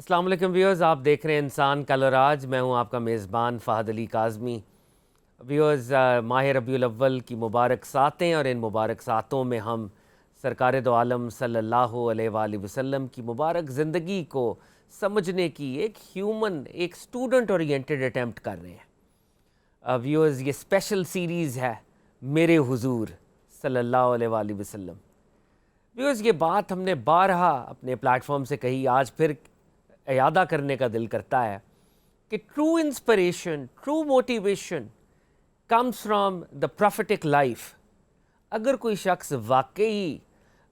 السلام علیکم ویورز، آپ دیکھ رہے ہیں انسان کل اور آج. میں ہوں آپ کا میزبان فہد علی کاظمی. ویورز، ماہ ربیع الاول کی مبارک ساتیں، اور ان مبارک ساتوں میں ہم سرکار دو عالم صلی اللہ علیہ وآلہ وسلم کی مبارک زندگی کو سمجھنے کی ایک ہیومن، ایک اسٹوڈنٹ اورینٹڈ اٹیمپٹ کر رہے ہیں. ویورز، یہ اسپیشل سیریز ہے میرے حضور صلی اللہ علیہ وآلہ وسلم. ویورز، یہ بات ہم نے بارہا اپنے پلیٹ فارم سے کہی، آج پھر اعادہ کرنے کا دل کرتا ہے کہ true inspiration, true motivation comes from the prophetic life. اگر کوئی شخص واقعی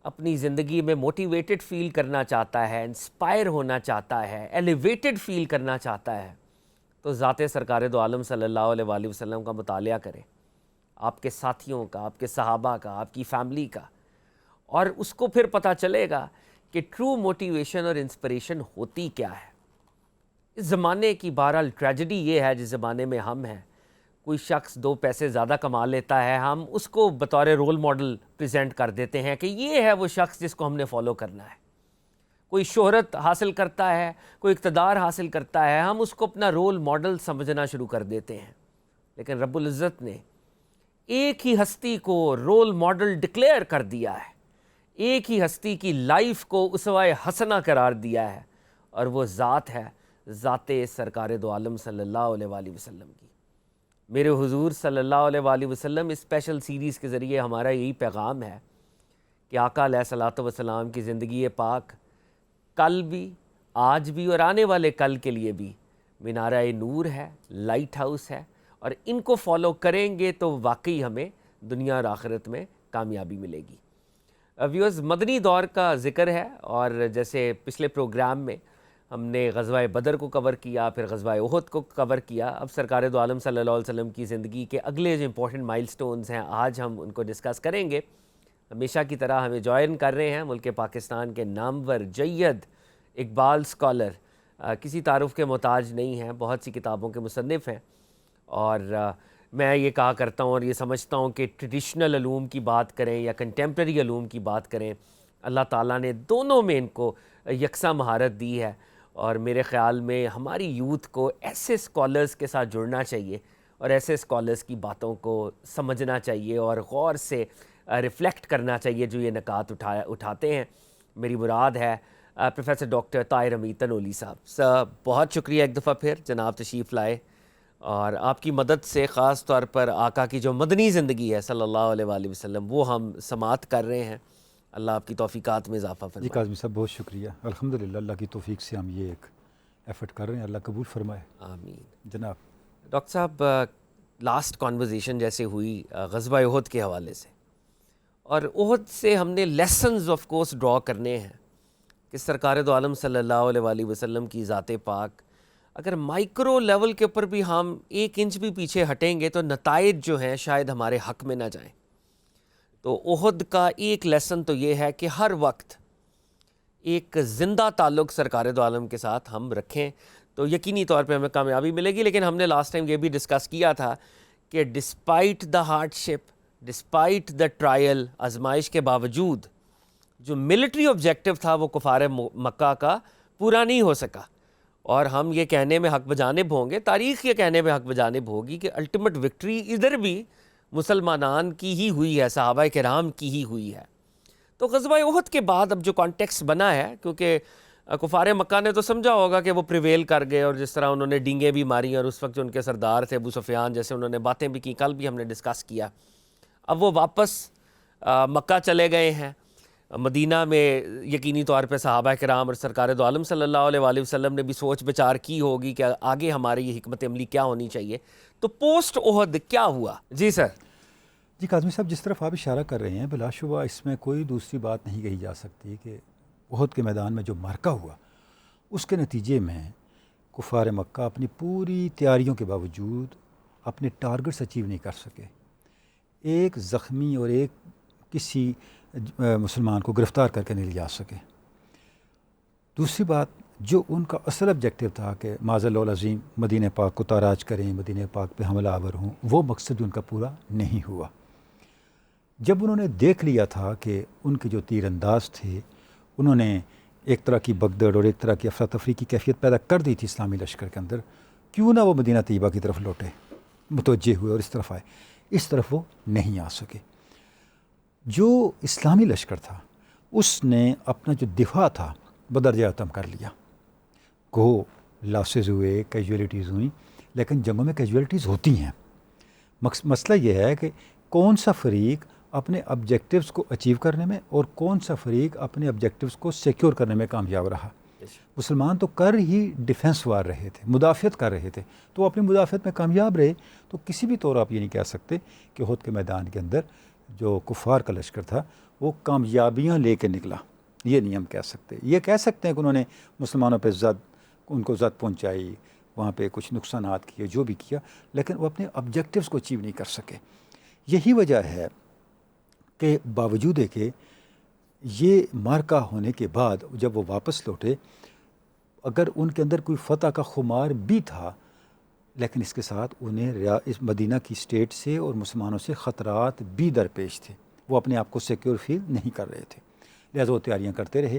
اپنی زندگی میں موٹیویٹڈ فیل کرنا چاہتا ہے، انسپائر ہونا چاہتا ہے، ایلیویٹڈ فیل کرنا چاہتا ہے، تو ذات سرکار دو عالم صلی اللہ علیہ وآلہ وسلم کا مطالعہ کرے، آپ کے ساتھیوں کا، آپ کے صحابہ کا، آپ کی فیملی کا، اور اس کو پھر پتہ چلے گا کہ ٹرو موٹیویشن اور انسپریشن ہوتی کیا ہے. اس زمانے کی بہرحال ٹریجڈی یہ ہے جس زمانے میں ہم ہیں، کوئی شخص دو پیسے زیادہ کما لیتا ہے، ہم اس کو بطور رول ماڈل پریزنٹ کر دیتے ہیں کہ یہ ہے وہ شخص جس کو ہم نے فالو کرنا ہے. کوئی شہرت حاصل کرتا ہے، کوئی اقتدار حاصل کرتا ہے، ہم اس کو اپنا رول ماڈل سمجھنا شروع کر دیتے ہیں. لیکن رب العزت نے ایک ہی ہستی کو رول ماڈل ڈکلیئر کر دیا ہے، ایک ہی ہستی کی لائف کو اسوہ حسنہ قرار دیا ہے، اور وہ ذات ہے ذات سرکار دو عالم صلی اللہ علیہ وآلہ وسلم کی. میرے حضور صلی اللہ علیہ وآلہ وسلم اس اسپیشل سیریز کے ذریعے ہمارا یہی پیغام ہے کہ آقا علیہ الصلوۃ والسلام کی زندگی پاک کل بھی، آج بھی، اور آنے والے کل کے لیے بھی مینارہ نور ہے، لائٹ ہاؤس ہے، اور ان کو فالو کریں گے تو واقعی ہمیں دنیا اور آخرت میں کامیابی ملے گی. ویورز، مدنی دور کا ذکر ہے، اور جیسے پچھلے پروگرام میں ہم نے غزوہ بدر کو کور کیا، پھر غزوہ احد کو کور کیا. اب سرکار دو عالم صلی اللہ علیہ وسلم کی زندگی کے اگلے جو امپورٹنٹ مائل سٹونز ہیں، آج ہم ان کو ڈسکس کریں گے. ہمیشہ کی طرح ہمیں جوائن کر رہے ہیں ملک پاکستان کے نامور جید اقبال اسکالر، کسی تعارف کے محتاج نہیں ہیں، بہت سی کتابوں کے مصنف ہیں. اور میں یہ کہا کرتا ہوں اور یہ سمجھتا ہوں کہ ٹریڈیشنل علوم کی بات کریں یا کنٹمپریری علوم کی بات کریں، اللہ تعالیٰ نے دونوں میں ان کو یکساں مہارت دی ہے. اور میرے خیال میں ہماری یوتھ کو ایسے اسکالرز کے ساتھ جڑنا چاہیے، اور ایسے اسکالرز کی باتوں کو سمجھنا چاہیے اور غور سے ریفلیکٹ کرنا چاہیے جو یہ نکات اٹھاتے ہیں. میری مراد ہے پروفیسر ڈاکٹر طاہر حمید تنولی صاحب. سر، بہت شکریہ ایک دفعہ پھر جناب تشریف لائے، اور آپ کی مدد سے خاص طور پر آقا کی جو مدنی زندگی ہے صلی اللہ علیہ وآلہ وسلم، وہ ہم سماعت کر رہے ہیں. اللہ آپ کی توفیقات میں اضافہ فرمائے. جی کاظمی صاحب، بہت شکریہ. الحمدللہ اللہ کی توفیق سے ہم یہ ایک ایفرٹ کر رہے ہیں، اللہ قبول فرمائے. آمین. جناب ڈاکٹر صاحب، لاسٹ کانورزیشن جیسے ہوئی غزوہ احد کے حوالے سے، اور احد سے ہم نے لیسنز آف کورس ڈرا کرنے ہیں کہ سرکار دو عالم صلی اللہ علیہ وآلہ وسلم کی ذات پاک اگر مائکرو لیول کے اوپر بھی ہم ایک انچ بھی پیچھے ہٹیں گے تو نتائج جو ہیں شاید ہمارے حق میں نہ جائیں. تو احد کا ایک لیسن تو یہ ہے کہ ہر وقت ایک زندہ تعلق سرکار دو عالم کے ساتھ ہم رکھیں تو یقینی طور پہ ہمیں کامیابی ملے گی. لیکن ہم نے لاسٹ ٹائم یہ بھی ڈسکس کیا تھا کہ despite the hard ship, despite the trial, آزمائش کے باوجود جو ملٹری آبجیکٹو تھا وہ کفار مکہ کا پورا نہیں ہو سکا. اور ہم یہ کہنے میں حق بجانب ہوں گے، تاریخ یہ کہنے میں حق بجانب ہوگی کہ الٹیمیٹ وکٹری ادھر بھی مسلمانان کی ہی ہوئی ہے، صحابہ کرام کی ہی ہوئی ہے. تو غزوہ احد کے بعد اب جو کانٹیکسٹ بنا ہے، کیونکہ کفار مکہ نے تو سمجھا ہوگا کہ وہ پریویل کر گئے، اور جس طرح انہوں نے ڈینگیں بھی ماری، اور اس وقت جو ان کے سردار تھے ابو سفیان جیسے، انہوں نے باتیں بھی کی، کل بھی ہم نے ڈسکس کیا. اب وہ واپس مکہ چلے گئے ہیں. مدینہ میں یقینی طور پہ صحابہ کرام اور سرکار دو عالم صلی اللہ علیہ وآلہ وسلم نے بھی سوچ بچار کی ہوگی کہ آگے ہماری یہ حکمت عملی کیا ہونی چاہیے. تو پوسٹ احد کیا ہوا؟ جی سر. جی کاظمی صاحب، جس طرف آپ اشارہ کر رہے ہیں بلا شبہ اس میں کوئی دوسری بات نہیں کہی جا سکتی کہ احد کے میدان میں جو معرکہ ہوا اس کے نتیجے میں کفار مکہ اپنی پوری تیاریوں کے باوجود اپنے ٹارگٹس اچیو نہیں کر سکے. ایک زخمی اور ایک کسی مسلمان کو گرفتار کر کے نہیں لے جا سکے. دوسری بات، جو ان کا اصل آبجیکٹو تھا کہ معاذ اللہ العظیم مدینہ پاک کو تاراج کریں، مدینہ پاک پہ حملہ آور ہوں، وہ مقصد ان کا پورا نہیں ہوا. جب انہوں نے دیکھ لیا تھا کہ ان کے جو تیر انداز تھے انہوں نے ایک طرح کی بگدڑ اور ایک طرح کی افراتفری کی کیفیت پیدا کر دی تھی اسلامی لشکر کے اندر، کیوں نہ وہ مدینہ طیبہ کی طرف لوٹے، متوجہ ہوئے اور اس طرف آئے. اس طرف وہ نہیں آ سکے. جو اسلامی لشکر تھا اس نے اپنا جو دفاع تھا بدرجہ ختم کر لیا. گو لاسز ہوئے، کیجولیٹیز ہوئیں، لیکن جنگوں میں کیجولیٹیز ہوتی ہیں. مسئلہ یہ ہے کہ کون سا فریق اپنے آبجیکٹیوز کو اچیو کرنے میں اور کون سا فریق اپنے آبجیکٹیوز کو سیکیور کرنے میں کامیاب رہا. مسلمان تو کر ہی ڈیفنس وار رہے تھے، مدافعت کر رہے تھے، تو اپنی مدافعت میں کامیاب رہے. تو کسی بھی طور آپ یہ نہیں کہہ سکتے کہ احد کے میدان کے اندر جو کفار کا لشکر تھا وہ کامیابیاں لے کے نکلا. یہ نہیں ہم کہہ سکتے. یہ کہہ سکتے ہیں کہ انہوں نے مسلمانوں پہ ان کو زد پہنچائی، وہاں پہ کچھ نقصانات کیے، جو بھی کیا، لیکن وہ اپنے آبجیکٹیوز کو اچیو نہیں کر سکے. یہی وجہ ہے کہ باوجود ہے کہ یہ مارکا ہونے کے بعد جب وہ واپس لوٹے، اگر ان کے اندر کوئی فتح کا خمار بھی تھا، لیکن اس کے ساتھ انہیں اس مدینہ کی اسٹیٹ سے اور مسلمانوں سے خطرات بھی درپیش تھے. وہ اپنے آپ کو سیکیور فیل نہیں کر رہے تھے، لہٰذا وہ تیاریاں کرتے رہے.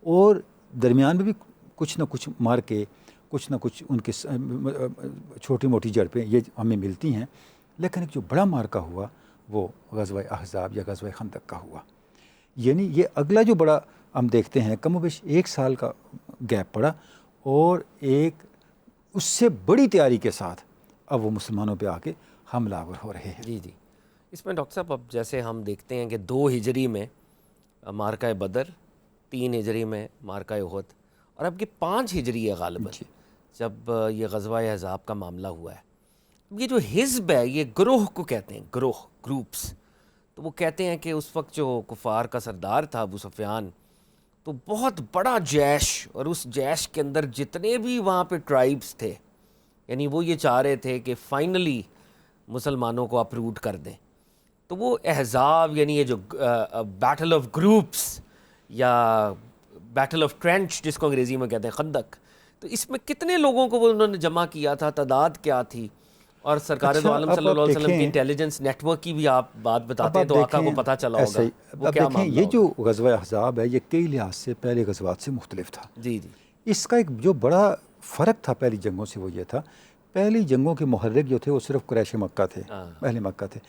اور درمیان میں بھی کچھ نہ کچھ مار کے کچھ نہ کچھ ان کے چھوٹی موٹی جھڑپیں یہ ہمیں ملتی ہیں. لیکن ایک جو بڑا مارکا ہوا وہ غزوہ احزاب یا غزوہ خندق کا ہوا. یعنی یہ اگلا جو بڑا ہم دیکھتے ہیں کم و بیش 1 سال کا گیپ پڑا، اور ایک اس سے بڑی تیاری کے ساتھ اب وہ مسلمانوں پہ آ کے حملہ آور ہو رہے ہیں. جی. اس میں ڈاکٹر صاحب اب جیسے ہم دیکھتے ہیں کہ 2 ہجری میں مارکہ بدر، 3 ہجری میں مارکہ احد، اور اب یہ 5 ہجری ہے غالباً جب یہ غزوہ احزاب کا معاملہ ہوا ہے. یہ جو حزب ہے یہ گروہ کو کہتے ہیں، گروپس. تو وہ کہتے ہیں کہ اس وقت جو کفار کا سردار تھا ابو سفیان، تو بہت بڑا جیش، اور اس جیش کے اندر جتنے بھی وہاں پہ ٹرائبس تھے، یعنی وہ یہ چاہ رہے تھے کہ فائنلی مسلمانوں کو اپروٹ کر دیں. تو وہ احزاب، یعنی یہ جو بیٹل آف گروپس یا بیٹل آف ٹرینچ جس کو انگریزی میں کہتے ہیں، خندق، تو اس میں کتنے لوگوں کو وہ انہوں نے جمع کیا تھا، تعداد کیا تھی؟ اور سرکار دو عالم صلی اللہ علیہ وسلم کی انٹیلیجنس نیٹ ورک کی بھی آپ بات بتاتے ہیں تو آقا کو پتہ چلا ہوگا وہ کیا معاملہ ہوگا. یہ جو غزوہ احزاب ہے یہ کئی لحاظ سے پہلے غزوات سے مختلف تھا. جی. اس کا ایک جو بڑا فرق تھا پہلی جنگوں سے وہ یہ تھا، پہلی جنگوں کے محرک جو تھے وہ صرف قریش مکہ تھے، اہل مکہ تھے.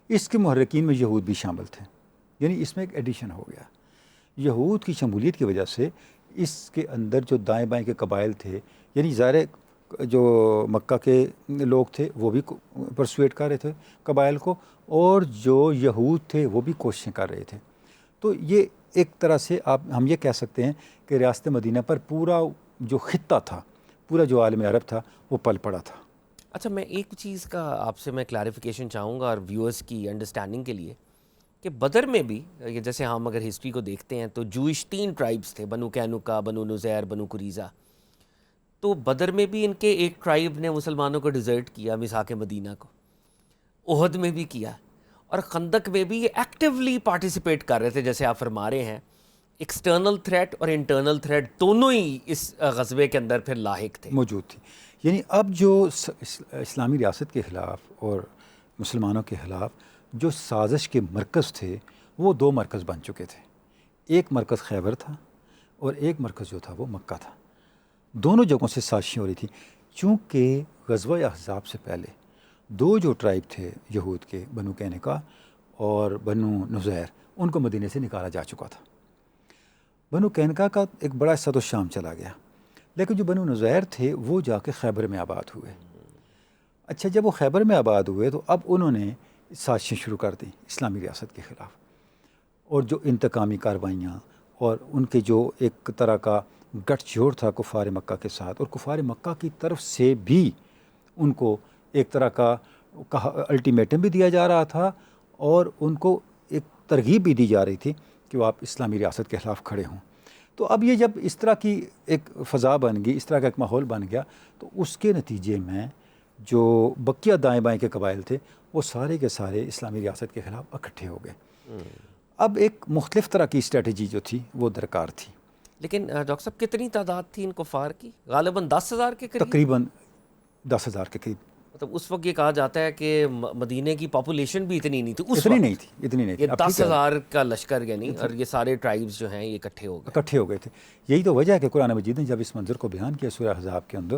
اس کے محرکین میں یہود بھی شامل تھے، یعنی اس میں ایک ایڈیشن ہو گیا. یہود کی شمولیت کی وجہ سے اس کے اندر جو دائیں بائیں کے قبائل تھے، یعنی ظاہر جو مکہ کے لوگ تھے وہ بھی پرسویٹ کر رہے تھے قبائل کو، اور جو یہود تھے وہ بھی کوششیں کر رہے تھے. تو یہ ایک طرح سے ہم یہ کہہ سکتے ہیں کہ ریاست مدینہ پر پورا جو خطہ تھا، پورا جو عالم عرب تھا وہ پل پڑا تھا. اچھا، میں ایک چیز کا آپ سے میں کلیریفیکیشن چاہوں گا اور ویورز کی انڈرسٹینڈنگ کے لیے، کہ بدر میں بھی جیسے ہم اگر ہسٹری کو دیکھتے ہیں تو جوئش 3 ٹرائبس تھے، بنو قینقاع، بنو نذیر، بنو قریظہ. تو بدر میں بھی ان کے ایک ٹرائب نے مسلمانوں کو ڈیزرٹ کیا، میثاق مدینہ کو. احد میں بھی کیا، اور خندق میں بھی یہ ایکٹیولی پارٹیسپیٹ کر رہے تھے. جیسے آپ فرما رہے ہیں ایکسٹرنل تھریٹ اور انٹرنل تھریٹ دونوں ہی اس غزوے کے اندر پھر لاحق تھے، موجود تھی. یعنی اب جو اسلامی ریاست کے خلاف اور مسلمانوں کے خلاف جو سازش کے مرکز تھے وہ 2 مرکز بن چکے تھے. ایک مرکز خیبر تھا اور ایک مرکز جو تھا وہ مکہ تھا. دونوں جگہوں سے سازشیں ہو رہی تھیں. چونکہ غزوہ احزاب سے پہلے 2 جو ٹرائب تھے یہود کے، بنو قینقاع اور بنو نذیر، ان کو مدینے سے نکالا جا چکا تھا. بنو قینقاع کا ایک بڑا حصہ تو شام چلا گیا، لیکن جو بنو نذیر تھے وہ جا کے خیبر میں آباد ہوئے. اچھا، جب وہ خیبر میں آباد ہوئے تو اب انہوں نے سازشیں شروع کر دیں اسلامی ریاست کے خلاف، اور جو انتقامی کارروائیاں اور ان کے جو ایک طرح کا گٹھ جوڑ تھا کفار مکہ کے ساتھ، اور کفار مکہ کی طرف سے بھی ان کو ایک طرح کا الٹیمیٹم بھی دیا جا رہا تھا، اور ان کو ایک ترغیب بھی دی جا رہی تھی کہ وہ آپ اسلامی ریاست کے خلاف کھڑے ہوں. تو اب یہ جب اس طرح کی ایک فضا بن گئی، اس طرح کا ایک ماحول بن گیا، تو اس کے نتیجے میں جو بقیہ دائیں بائیں کے قبائل تھے وہ سارے کے سارے اسلامی ریاست کے خلاف اکٹھے ہو گئے. اب ایک مختلف طرح کی اسٹریٹجی جو تھی وہ درکار تھی. لیکن ڈاکٹر صاحب کتنی تعداد تھی ان کفار کی؟ غالباً 10,000 کے قریب، تقریباً 10,000 کے قریب. مطلب اس وقت یہ کہا جاتا ہے کہ مدینے کی پاپولیشن بھی اتنی نہیں تھی اس اتنی وقت، نہیں تھی، اتنی نہیں تھی. یہ 10,000 کا لشکر یعنی، اور یہ سارے ٹرائبز جو ہیں یہ اکٹھے ہو گئے تھے. یہی تو وجہ ہے کہ قرآن مجید نے جب اس منظر کو بیان کیا سورہ احزاب کے اندر،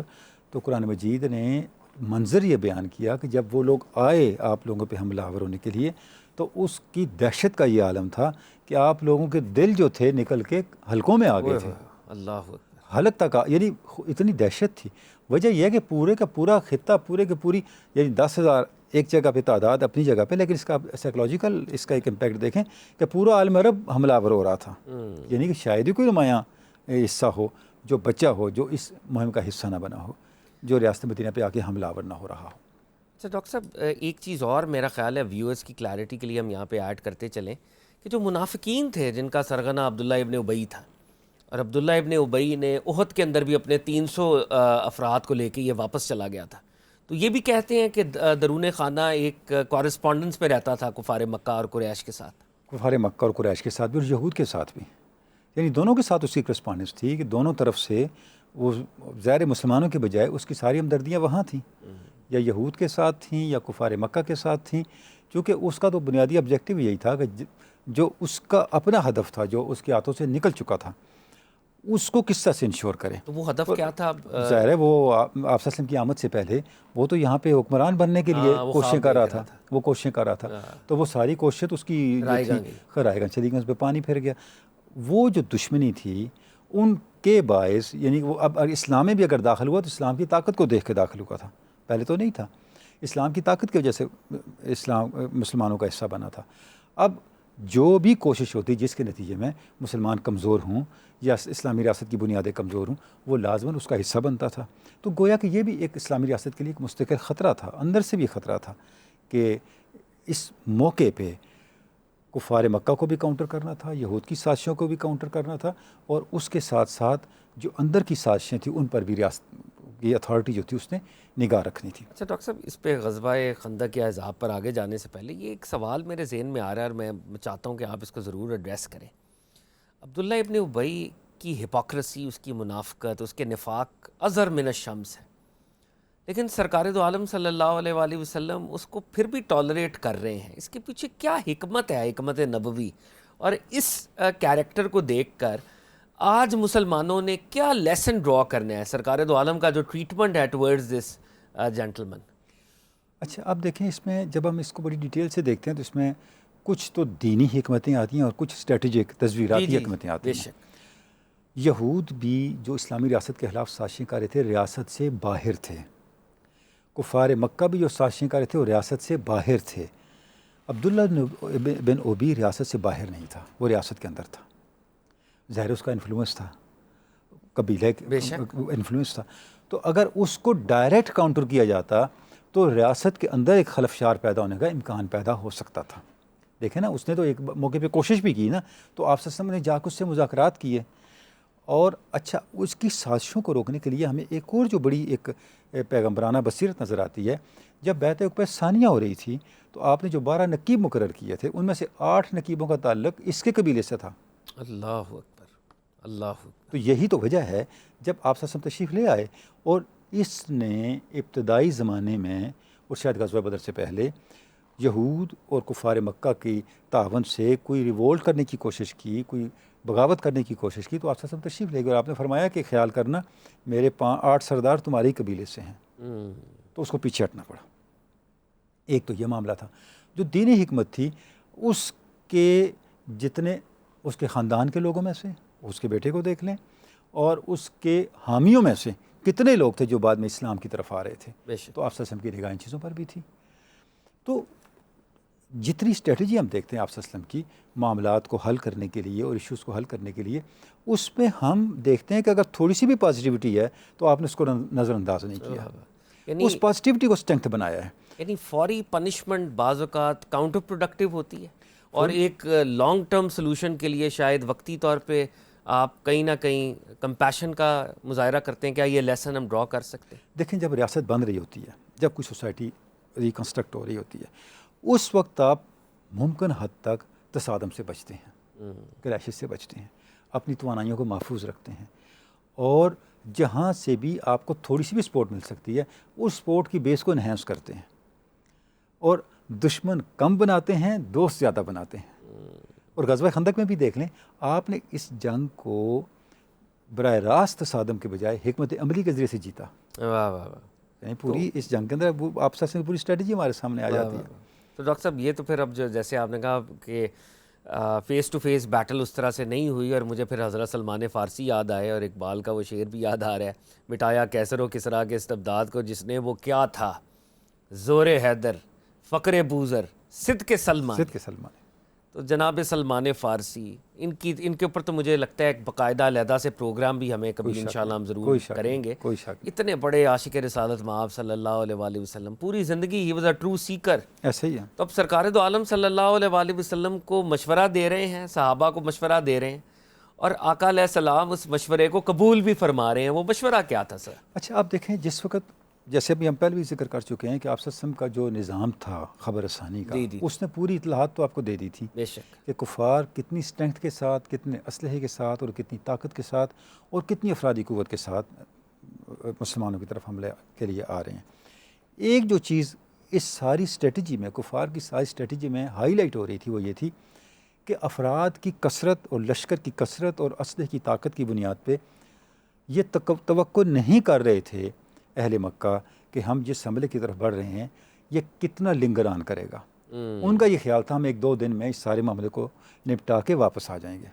تو قرآن مجید نے منظر یہ بیان کیا کہ جب وہ لوگ آئے آپ لوگوں پہ حملہ آور ہونے کے لیے، تو اس کی دہشت کا یہ عالم تھا کہ آپ لوگوں کے دل جو تھے نکل کے حلقوں میں آ گئے تھے. اللہ اکبر. حلق تک یعنی اتنی دہشت تھی. وجہ یہ ہے کہ پورے کا پورا خطہ، پورے کے پوری یعنی 10,000 ایک جگہ پہ تعداد اپنی جگہ پہ، لیکن اس کا سائیکلوجیکل اس کا ایک امپیکٹ دیکھیں کہ پورا عالم عرب حملہ آور ہو رہا تھا. یعنی کہ شاید ہی کوئی نمایاں حصہ ہو جو بچہ ہو جو اس مہم کا حصہ نہ بنا ہو، جو ریاست مدینہ پہ آ کے حملہ آور نہ ہو رہا ہو. اچھا ڈاکٹر صاحب، ایک چیز اور میرا خیال ہے ویورز کی کلیئرٹی کے لیے ہم یہاں پہ ایڈ کرتے چلیں کہ جو منافقین تھے جن کا سرغنہ عبداللہ ابن ابی تھا، اور عبداللہ ابن ابی نے احد کے اندر بھی اپنے 300 افراد کو لے کے یہ واپس چلا گیا تھا، تو یہ بھی کہتے ہیں کہ درون خانہ ایک کورسپونڈنس پہ رہتا تھا کفار مکہ اور قریش کے ساتھ. کفار مکہ اور قریش کے ساتھ بھی اور یہود کے ساتھ بھی، یعنی دونوں کے ساتھ اس کی کرسپانڈنس تھی کہ دونوں طرف سے وہ ظاہر مسلمانوں کے بجائے اس کی ساری ہمدردیاں وہاں تھیں، یا یہود کے ساتھ تھیں یا کفار مکہ کے ساتھ تھیں، کیونکہ اس کا تو بنیادی آبجیکٹیو یہی تھا کہ جو اس کا اپنا ہدف تھا جو اس کے ہاتھوں سے نکل چکا تھا اس کو کس طرح سے انشور کریں. تو وہ ہدف کیا تھا؟ ظاہر ہے وہ آپ صلی اللہ علیہ وسلم کی آمد سے پہلے وہ تو یہاں پہ حکمران بننے کے لیے کوششیں کر رہا تھا، وہ کوششیں کر رہا تھا، تو وہ ساری کوششیں تو اس کی رائے گاں چلی گئی، اس پہ پانی پھر گیا. وہ جو دشمنی تھی ان کے باعث، یعنی وہ اب اسلام میں بھی اگر داخل ہوا تو اسلام کی طاقت کو دیکھ کے داخل ہوا تھا، پہلے تو نہیں تھا، اسلام کی طاقت کی وجہ سے اسلام مسلمانوں کا حصہ بنا تھا. اب جو بھی کوشش ہوتی جس کے نتیجے میں مسلمان کمزور ہوں یا اسلامی ریاست کی بنیادیں کمزور ہوں، وہ لازماً اس کا حصہ بنتا تھا. تو گویا کہ یہ بھی ایک اسلامی ریاست کے لیے ایک مستقل خطرہ تھا، اندر سے بھی خطرہ تھا کہ اس موقع پہ کفار مکہ کو بھی کاؤنٹر کرنا تھا، یہود کی سازشوں کو بھی کاؤنٹر کرنا تھا، اور اس کے ساتھ ساتھ جو اندر کی سازشیں تھیں ان پر بھی ریاست کی اتھارٹی جو تھی اس نے نگاہ رکھنی تھی. اچھا ڈاکٹر صاحب، اس پہ غزوہ خندق یا احزاب پر آگے جانے سے پہلے یہ ایک سوال میرے ذہن میں آ رہا ہے اور میں چاہتا ہوں کہ آپ اس کو ضرور ایڈریس کریں. عبداللہ ابن ابی کی ہپوکریسی، اس کی منافقت، اس کے نفاق اظہر من الشمس ہے، لیکن سرکار دو عالم صلی اللہ علیہ وآلہ وسلم اس کو پھر بھی ٹالریٹ کر رہے ہیں. اس کے پیچھے کیا حکمت ہے، حکمت نبوی؟ اور اس کیریکٹر کو دیکھ کر آج مسلمانوں نے کیا لیسن ڈرا کرنا ہے سرکار دو عالم کا جو ٹریٹمنٹ ہے ٹورڈز دس جینٹلمن؟ اچھا اب دیکھیں، اس میں جب ہم اس کو بڑی ڈیٹیل سے دیکھتے ہیں تو اس میں کچھ تو دینی حکمتیں آتی ہیں اور کچھ اسٹریٹجک تصویراتی حکمتیں آتی ہیں. یہود بھی جو اسلامی ریاست کے خلاف سازشیں کر رہے تھے ریاست سے باہر تھے، کفار مکہ بھی جو سازشیں کر رہے تھے وہ ریاست سے باہر تھے. عبداللہ بن ابی ریاست سے باہر نہیں تھا، وہ ریاست کے اندر تھا. ظاہر اس کا انفلوئنس تھا، قبیلے انفلوئنس تھا. تو اگر اس کو ڈائریکٹ کاؤنٹر کیا جاتا تو ریاست کے اندر ایک خلفشار پیدا ہونے کا امکان پیدا ہو سکتا تھا. دیکھیں نا، اس نے تو ایک موقع پہ کوشش بھی کی نا، تو آپ صلی اللہ علیہ وسلم نے جا کے اس سے مذاکرات کیے. اور اچھا، اس کی سازشوں کو روکنے کے لیے ہمیں ایک اور جو بڑی ایک پیغمبرانہ بصیرت نظر آتی ہے، جب بیعت عقبہ ثانیہ ہو رہی تھی تو آپ نے جو 12 نقیب مقرر کیے تھے ان میں سے 8 نقیبوں کا تعلق اس کے قبیلے سے تھا. اللہ اکبر، اللہ اکبر. تو یہی تو وجہ ہے جب آپ صلی اللہ علیہ وسلم تشریف لے آئے اور اس نے ابتدائی زمانے میں اور شاید غزوہ بدر سے پہلے یہود اور کفار مکہ کی تعاون سے کوئی ریوولٹ کرنے کی کوشش کی، کوئی بغاوت کرنے کی کوشش کی، تو آپ صلی اللہ علیہ وسلم تشریف لے گئے اور آپ نے فرمایا کہ خیال کرنا میرے 8 سردار تمہارے ہی قبیلے سے ہیں. تو اس کو پیچھے ہٹنا پڑا. ایک تو یہ معاملہ تھا. جو دینی حکمت تھی، اس کے جتنے اس کے خاندان کے لوگوں میں سے، اس کے بیٹے کو دیکھ لیں، اور اس کے حامیوں میں سے کتنے لوگ تھے جو بعد میں اسلام کی طرف آ رہے تھے. تو آپ صلی اللہ علیہ وسلم کی نگاہ ان چیزوں پر بھی تھی. تو جتنی اسٹریٹجی ہم دیکھتے ہیں آپ صلی اللہ علیہ وسلم کی معاملات کو حل کرنے کے لیے اور ایشوز کو حل کرنے کے لیے، اس میں ہم دیکھتے ہیں کہ اگر تھوڑی سی بھی پازیٹیوٹی ہے تو آپ نے اس کو نظر انداز نہیں کیا، یعنی اس پازیٹیوٹی کو اسٹرینتھ بنایا ہے. یعنی فوری پنشمنٹ بعض اوقات کاؤنٹر پروڈکٹیو ہوتی ہے، اور ایک لانگ ٹرم سلوشن کے لیے شاید وقتی طور پہ آپ کہیں نہ کہیں کمپیشن کا مظاہرہ کرتے ہیں. کیا یہ لیسن ہم ڈرا کر سکتے ہیں؟ دیکھیں، جب ریاست بن رہی ہوتی ہے، جب کوئی سوسائٹی ریکنسٹرکٹ ہو رہی ہوتی ہے، اس وقت آپ ممکن حد تک تصادم سے بچتے ہیں، کریشز سے بچتے ہیں، اپنی توانائیوں کو محفوظ رکھتے ہیں، اور جہاں سے بھی آپ کو تھوڑی سی بھی سپورٹ مل سکتی ہے اس سپورٹ کی بیس کو انہینس کرتے ہیں اور دشمن کم بناتے ہیں، دوست زیادہ بناتے ہیں. اور غزوہ خندق میں بھی دیکھ لیں، آپ نے اس جنگ کو براہ راست تصادم کے بجائے حکمت عملی کے ذریعے سے جیتا. واہ واہ واہ. یعنی پوری اس جنگ کے اندر وہ آپ سے پوری اسٹریٹجی ہمارے سامنے آ جاتی ہے. تو ڈاکٹر صاحب یہ تو پھر اب جو جیسے آپ نے کہا کہ فیس ٹو فیس بیٹل اس طرح سے نہیں ہوئی، اور مجھے پھر حضرت سلمان فارسی یاد آئے اور اقبال کا وہ شعر بھی یاد آ رہا ہے، مٹایا کیسر و کسریٰ کے استبداد کو جس نے، وہ کیا تھا زور حیدر فقر بوذر صدق سلمان. صدق سلمان. تو جناب سلمان فارسی ان کے اوپر تو مجھے لگتا ہے ایک باقاعدہ علیحدہ سے پروگرام بھی ہمیں کبھی انشاءاللہ ہم ضرور کریں گے. کوئی شک. اتنے بڑے عاشق رسالت مآب صلی اللہ علیہ وآلہ وسلم، پوری زندگی ہی واز اے ٹرو سیکر. ایسے ہی ہے. تو اب سرکار دو عالم صلی اللہ علیہ وآلہ وسلم کو مشورہ دے رہے ہیں، صحابہ کو مشورہ دے رہے ہیں، اور آقا علیہ السلام اس مشورے کو قبول بھی فرما رہے ہیں. وہ مشورہ کیا تھا سر؟ اچھا آپ دیکھیں، جس وقت جیسے ابھی ہم پہلے بھی ذکر کر چکے ہیں کہ آپ صلی اللہ علیہ وسلم کا جو نظام تھا خبر رسانی کا، اس نے پوری اطلاعات تو آپ کو دے دی تھی بے شک، کہ کفار کتنی اسٹرینتھ کے ساتھ، کتنے اسلحے کے ساتھ اور کتنی طاقت کے ساتھ اور کتنی افرادی قوت کے ساتھ مسلمانوں کی طرف حملے کے لیے آ رہے ہیں. ایک جو چیز اس ساری اسٹریٹجی میں، کفار کی ساری اسٹریٹجی میں ہائی لائٹ ہو رہی تھی، وہ یہ تھی کہ افراد کی کثرت اور لشکر کی کثرت اور اسلحے کی طاقت کی بنیاد پہ یہ توقع نہیں کر رہے تھے اہل مکہ کہ ہم جس حملے کی طرف بڑھ رہے ہیں یہ کتنا لنگر آن کرے گا. ان کا یہ خیال تھا ہم 1-2 دن میں اس سارے معاملے کو نپٹا کے واپس آ جائیں گے.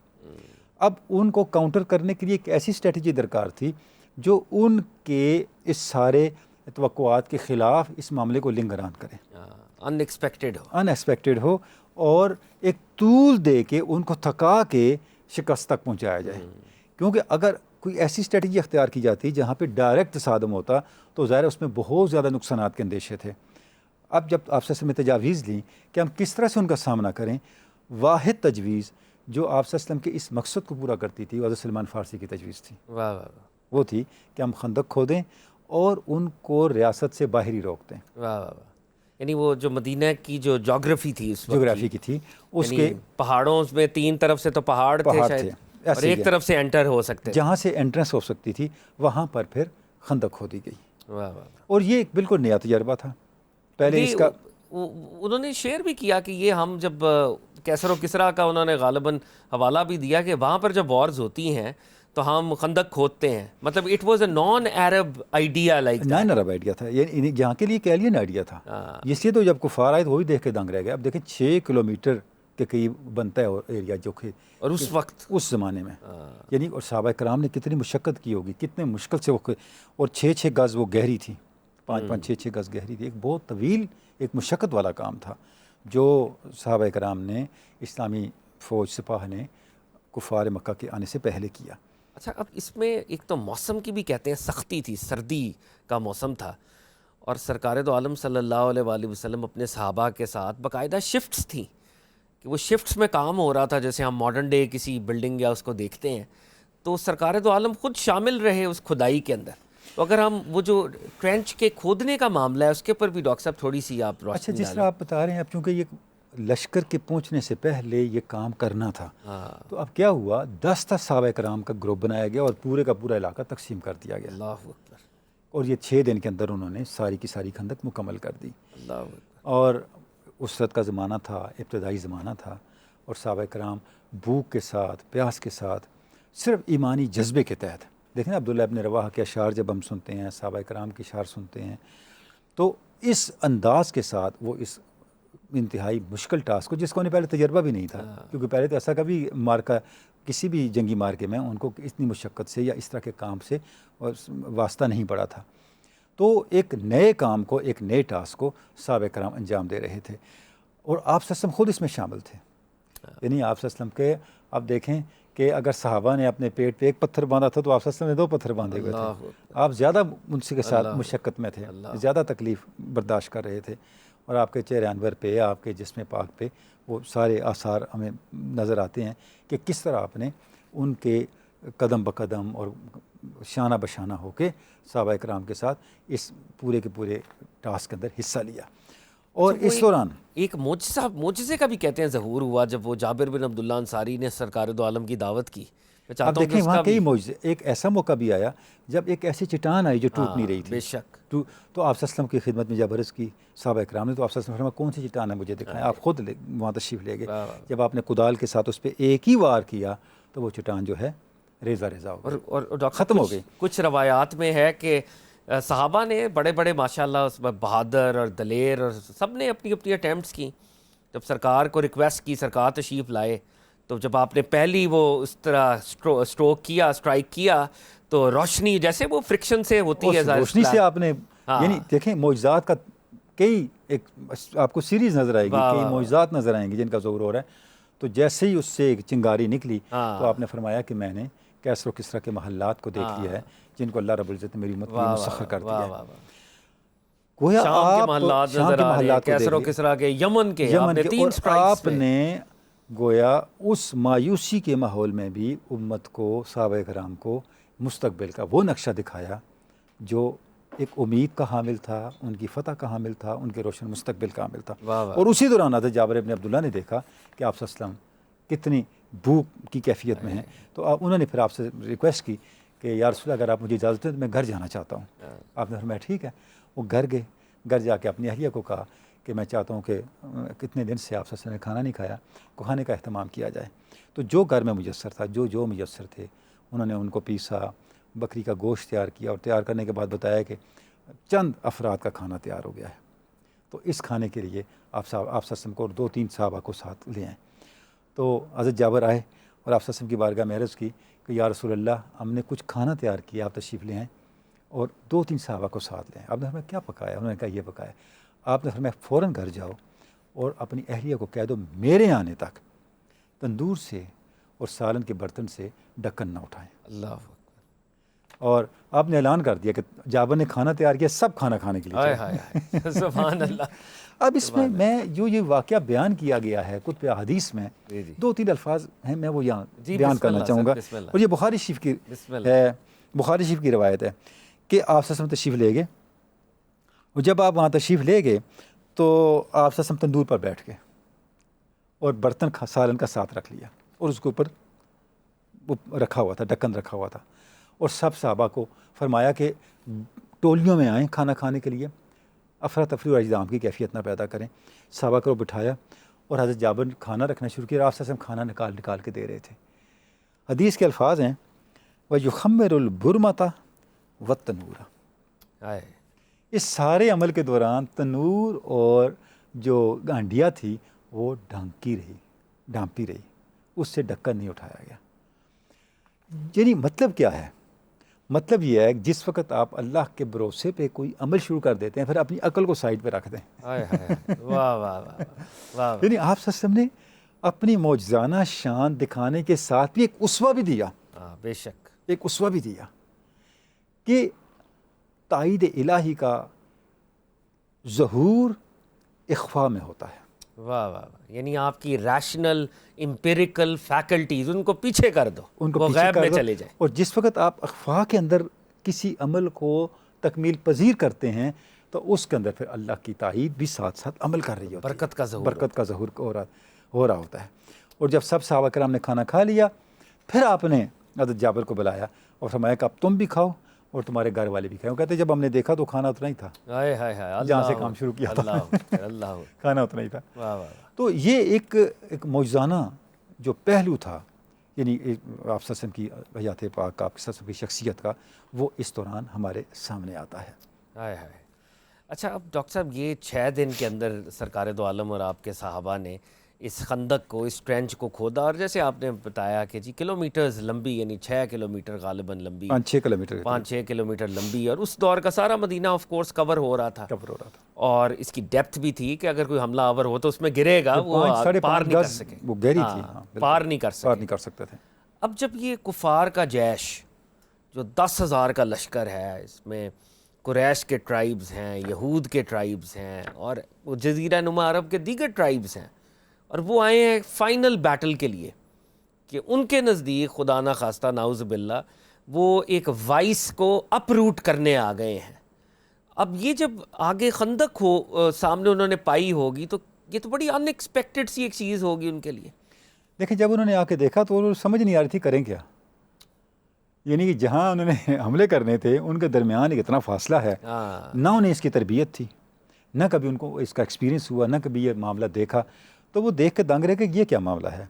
اب ان کو کاؤنٹر کرنے کے لیے ایک ایسی اسٹریٹجی درکار تھی جو ان کے اس سارے توقعات کے خلاف اس معاملے کو لنگر آن کرے، ان ایکسپیکٹڈ ہو اور ایک طول دے کے ان کو تھکا کے شکست تک پہنچایا جائے. کیونکہ اگر کوئی ایسی اسٹریٹجی اختیار کی جاتی جہاں پہ ڈائریکٹ تصادم ہوتا تو ظاہر اس میں بہت زیادہ نقصانات کے اندیشے تھے. اب جب آپ سے میں تجاویز لیں کہ ہم کس طرح سے ان کا سامنا کریں، واحد تجویز جو آپ صلی اللہ علیہ وسلم کے اس مقصد کو پورا کرتی تھی، حضرت سلمان فارسی کی تجویز تھی. واہ واہ. وہ تھی کہ ہم خندق کھودیں اور ان کو ریاست سے باہر ہی روک دیں. واہ واہ. یعنی وہ جو مدینہ کی جو جغرافی تھی، اس جغرافی کی تھی، اس کے پہاڑوں میں 3 طرف سے تو پہاڑ تھے شاید، اور ایک طرف سے انٹر ہو سکتے، جہاں سے انٹرنس ہو سکتی تھی وہاں پر پھر خندق کھودی گئی. واہ واہ. اور یہ ایک بالکل نیا تجربہ تھا. پہلے اس کا انہوں نے شیئر بھی کیا کہ یہ ہم جب کیسر و کسریٰ کا انہوں نے غالباً حوالہ بھی دیا کہ وہاں پر جب وارز ہوتی ہیں تو ہم خندق کھودتے ہیں. مطلب it was a naan Arab idea, like naan Arab idea تھا، یعنی جہاں کے لیے ایک ایلین آئیڈیا تھا. اس لیے تو جب کفار آئے تو وہی دیکھ کے دنگ رہ گئے. اب دیکھیں 6 کلومیٹر کے قریب بنتا ہے ایریا جو کہ اور اس وقت اس زمانے میں یعنی، اور صحابہ کرام نے کتنی مشقت کی ہوگی، کتنے مشکل سے وہ، اور 6 گز وہ گہری تھی، 5 6 گز گہری تھی. ایک بہت طویل ایک مشقت والا کام تھا جو صحابہ کرام نے، اسلامی فوج سپاہ نے کفار مکہ کے آنے سے پہلے کیا. اچھا اب اس میں ایک تو موسم کی بھی کہتے ہیں سختی تھی، سردی کا موسم تھا، اور سرکار دو عالم صلی اللہ علیہ وآلہ وسلم اپنے صحابہ کے ساتھ باقاعدہ شفٹس تھیں کہ وہ شفٹس میں کام ہو رہا تھا. جیسے ہم ماڈرن ڈے کسی بلڈنگ یا اس کو دیکھتے ہیں تو سرکار دو عالم خود شامل رہے اس کھدائی کے اندر. تو اگر ہم وہ جو ٹرینچ کے کھودنے کا معاملہ ہے اس کے اوپر بھی ڈاکٹر صاحب تھوڑی سی آپ روشنی اچھا، جس طرح آپ بتا رہے ہیں، اب چونکہ یہ لشکر کے پہنچنے سے پہلے یہ کام کرنا تھا، تو اب کیا ہوا، 10 صحابہ کرام کا گروپ بنایا گیا اور پورے کا پورا علاقہ تقسیم کر دیا گیا. اللہ اکبر. اور یہ 6 دن کے اندر انہوں نے ساری کی ساری خندق مکمل کر دی. اللہ اکبر. اور اسرت کا زمانہ تھا، ابتدائی زمانہ تھا، اور صحابہ کرام بھوک کے ساتھ، پیاس کے ساتھ، صرف ایمانی جذبے کے تحت. دیکھیں عبداللہ ابن رواحہ کے اشعار جب ہم سنتے ہیں، صحابہ کرام کے اشعار سنتے ہیں، تو اس انداز کے ساتھ وہ اس انتہائی مشکل ٹاسک کو، جس کو انہیں پہلے تجربہ بھی نہیں تھا، کیونکہ پہلے تو ایسا کبھی مارکا، کسی بھی جنگی مارکے میں ان کو اتنی مشقت سے یا اس طرح کے کام سے واسطہ نہیں پڑا تھا. تو ایک نئے کام کو، ایک نئے ٹاسک کو صحابہ کرام انجام دے رہے تھے، اور آپ صلی اللہ علیہ وسلم خود اس میں شامل تھے. یعنی آپ صلی اللہ علیہ وسلم کے، آپ دیکھیں کہ اگر صحابہ نے اپنے پیٹ پہ 1 پتھر باندھا تھا تو آپ صلی اللہ علیہ وسلم نے 2 پتھر باندھے ہوئے تھے. آپ زیادہ ان سے کے ساتھ مشقت میں تھے، زیادہ تکلیف برداشت کر رہے تھے، اور آپ کے چہرے انور پہ، آپ کے جسم پاک پہ وہ سارے آثار ہمیں نظر آتے ہیں کہ کس طرح آپ نے ان کے قدم بقدم اور شانہ بشانہ ہو کے صحابہ کرام کے ساتھ اس پورے کے پورے ٹاسک کے اندر حصہ لیا. اور اس دوران ایک معجزے کا بھی کہتے ہیں ظہور ہوا جب وہ جابر بن عبداللہ انصاری نے سرکار دو عالم کی دعوت کی میں چاہتا آپ ہوں کہ دیکھیں اس وہاں کا کئی بھی معجزے، ایک ایسا موقع بھی آیا جب ایک ایسی چٹان آئی جو ٹوٹ نہیں رہی تھی، بے شک تو آپ صلی اللہ علیہ وسلم کی خدمت میں جب عرض کی صحابہ اکرام نے، تو آپ صلی اللہ علیہ وسلم نے کون سی چٹان ہے مجھے دکھائیں، آپ خود وہاں تشریف لے گئے، واہ واہ۔ جب آپ نے کدال کے ساتھ اس پہ ایک ہی وار کیا تو وہ چٹان جو ہے ریزہ ریزہ ہو گئی، اور ڈاکٹر ختم ہو گئی۔ کچھ روایات میں ہے کہ صحابہ نے بڑے بڑے ماشاءاللہ اس میں بہادر اور دلیر اور سب نے اپنی اپنی اٹیمپٹس کی، جب سرکار کو ریکویسٹ کی سرکار تشریف لائے، تو جب آپ نے پہلی وہ اس طرح اسٹروک کیا، اسٹرائک کیا، تو روشنی جیسے وہ فرکشن سے ہوتی ہے اس ظاہر روشنی سے آپ نے ہاں یعنی دیکھیں معجزات کا کئی ایک آپ کو سیریز نظر آئے گی، واہ کئی واہ واہ۔ معجزات نظر آئیں گی جن کا ظہور ہو رہا ہے، تو جیسے ہی اس سے ایک چنگاری نکلی تو ہاں آپ نے فرمایا کہ میں نے کیسر و کسرا کے محلات کو دیکھ لیا ہے جن کو اللہ رب العزت نے میری امت کے لیے واہ مسخر کر واہ دیا ہے۔ واہ واہ۔ گویا شام کے آپ محلات شام نظر کے آ رہے ہیں، محلات کو دیکھ کیسر و لیے، کسرا کے، یمن کے، آپ یمن نے کے، 3 اور سٹرائکس آپ پہ نے گویا اس مایوسی کے ماحول میں بھی امت کو، صحابہ کرام کو مستقبل کا وہ نقشہ دکھایا جو ایک امید کا حامل تھا، ان کی فتح کا حامل تھا، ان کے روشن مستقبل کا حامل تھا۔ واہ واہ۔ اور اسی دوران حضرت جابر بن عبداللہ نے دیکھا کہ آپ صلی اللہ علیہ وسلم کتنی بھوک کی کیفیت میں ہیں، تو انہوں نے پھر آپ سے ریکویسٹ کی کہ یا رسول اللہ اگر آپ مجھے اجازت دیں تو میں گھر جانا چاہتا ہوں۔ آپ نے فرمایا ٹھیک ہے، وہ گھر گئے، گھر جا کے اپنی اہلیہ کو کہا کہ میں چاہتا ہوں کہ کتنے دن سے آپ صلی اللہ علیہ وسلم نے کھانا نہیں کھایا، کھانے کا اہتمام کیا جائے۔ تو جو گھر میں میسر تھا، جو میسر تھے، انہوں نے ان کو پیسا، بکری کا گوشت تیار کیا، اور تیار کرنے کے بعد بتایا کہ چند افراد کا کھانا تیار ہو گیا ہے، تو اس کھانے کے لیے آپ صلی اللہ علیہ وسلم کو اور 2-3 صحابہ کو ساتھ لے آئیں۔ تو حضرت جابر آئے اور آپ صلی اللہ علیہ وسلم کی بارگاہ میں عرض کی کہ یا رسول اللہ ہم نے کچھ کھانا تیار کیا، آپ تشریف لے آئیں اور 2-3 صحابہ کو ساتھ لیں۔ آپ نے فرمایا کیا پکایا؟ انہوں نے کہا یہ پکایا۔ آپ نے فرمایا فوراً گھر جاؤ اور اپنی اہلیہ کو کہہ دو میرے آنے تک تندور سے اور سالن کے برتن سے ڈھکن نہ اٹھائیں۔ اللہ اور آپ نے اعلان کر دیا کہ جابر نے کھانا تیار کیا، سب کھانا کھانے کے لیے ہائے چلے۔ ہائے ہائے، سبحان اللہ۔ اب اس میں جو یہ واقعہ بیان کیا گیا ہے کتب احادیث میں، جی جی 2-3 الفاظ ہیں میں وہ یہاں جی، بیان بسم کرنا اللہ چاہوں سر، گا، بسم اللہ، اور یہ بخاری شریف کی بسم اللہ۔ ہے، بخاری شریف کی روایت ہے کہ آپ صلی اللہ علیہ وسلم تشریف لے گئے، اور جب آپ وہاں تشریف لے گئے تو آپ صلی اللہ علیہ وسلم تندور پر بیٹھ گئے اور برتن سالن کا ساتھ رکھ لیا، اور اس کے اوپر وہ رکھا ہوا تھا، ڈھکن رکھا ہوا تھا، اور سب صحابہ کو فرمایا کہ ٹولیوں میں آئیں کھانا کھانے کے لیے، افراتفری اور اجدام کی کیفیت نہ پیدا کریں۔ صحابہ کو بٹھایا اور حضرت جابر نے کھانا رکھنا شروع کیا، آپ صلی اللہ علیہ وسلم کھانا نکال کے دے رہے تھے۔ حدیث کے الفاظ ہیں وَيُخَمِّرُ الْبُرْمَةَ وَالتَّنُورَ، ہائے اس سارے عمل کے دوران تنور اور جو ہانڈیا تھی وہ ڈھانپی رہی، اس سے ڈھکن نہیں اٹھایا گیا۔ یعنی مطلب کیا ہے؟ مطلب یہ ہے کہ جس وقت آپ اللہ کے بھروسے پہ کوئی عمل شروع کر دیتے ہیں، پھر اپنی عقل کو سائڈ پہ رکھ دیں۔ ہائے ہائے، واہ واہ واہ واہ۔ یعنی آپ صلی اللہ علیہ وسلم نے اپنی معجزانہ شان دکھانے کے ساتھ بھی ایک اسوہ بھی دیا، ہاں بے شک۔ ایک اسوہ بھی دیا کہ تائید الہی کا ظہور اخفاء میں ہوتا ہے۔ واہ واہ واہ، یعنی آپ کی ریشنل امپیریکل فیکلٹیز ان کو پیچھے کر دو، ان کو وہ پیچھے غیب کر میں دو، چلے جائیں۔ اور جس وقت آپ اخفاء کے اندر کسی عمل کو تکمیل پذیر کرتے ہیں تو اس کے اندر پھر اللہ کی تائید بھی ساتھ ساتھ عمل کر رہی ہوتی ہے، برکت کا ظہور برکت کا ظہور ہو رہا ہوتا ہے۔ اور جب سب صحابہ کرام نے کھانا کھا لیا، پھر آپ نے حضرت جابر کو بلایا اور فرمایا کہ اب تم بھی کھاؤ اور تمہارے گھر والے بھی کھائیں۔ وہ کہتے ہیں جب ہم نے دیکھا تو کھانا اتنا ہی تھا، ہائے ہائے ہائے، جہاں سے اللہ کام شروع کیا تھا اللہ اللہ، کھانا اتنا ہی تھا۔ واہ واہ واہ۔ تو یہ ایک معجزانہ جو پہلو تھا، یعنی آپ صلی اللہ علیہ وسلم کی حیات پاک کا، آپ صلی اللہ علیہ وسلم کی شخصیت کا، وہ اس دوران ہمارے سامنے آتا ہے۔ ہائے ہائے۔ اچھا اب ڈاکٹر صاحب یہ 6 دن کے اندر سرکار دو عالم اور آپ کے صحابہ نے اس خندق کو، اس ٹرینچ کو کھودا، اور جیسے آپ نے بتایا کہ جی کلومیٹرز لمبی، یعنی 6 کلومیٹر غالباً لمبی، 5-6 کلومیٹر 5-6 کلومیٹر لمبی، اور اس دور کا سارا مدینہ آف کورس کور ہو رہا تھا، کور ہو رہا تھا۔ اور اس کی ڈیپتھ بھی تھی کہ اگر کوئی حملہ آور ہو تو اس میں گرے گا، وہ 5-5.5 پار نہیں کر گز سکے، وہ گہری تھی، ہاں، بالکل، پار نہیں کر پار سکے۔ نہیں کر سکتے تھے۔ اب جب یہ کفار کا جیش جو 10,000 کا لشکر ہے، اس میں قریش کے ٹرائبز ہیں، یہود کے ٹرائبز ہیں، اور وہ جزیرہ نما عرب کے دیگر ٹرائبز ہیں، اور وہ آئے ہیں فائنل بیٹل کے لیے کہ ان کے نزدیک خدا نہ خواستہ نعوذ باللہ وہ ایک وائس کو اپ روٹ کرنے آ گئے ہیں۔ اب یہ جب آگے خندق ہو سامنے انہوں نے پائی ہوگی تو یہ تو بڑی ان ایکسپیکٹڈ سی ایک چیز ہوگی ان کے لیے۔ دیکھیں جب انہوں نے آ کے دیکھا تو وہ سمجھ نہیں آ رہی تھی کریں کیا، یعنی کہ جہاں انہوں نے حملے کرنے تھے ان کے درمیان ایک اتنا فاصلہ ہے، نہ انہیں اس کی تربیت تھی، نہ کبھی ان کو اس کا ایکسپیرینس ہوا، نہ کبھی یہ معاملہ دیکھا، تو وہ دیکھ کے دنگ رہے کہ یہ کیا معاملہ ہے۔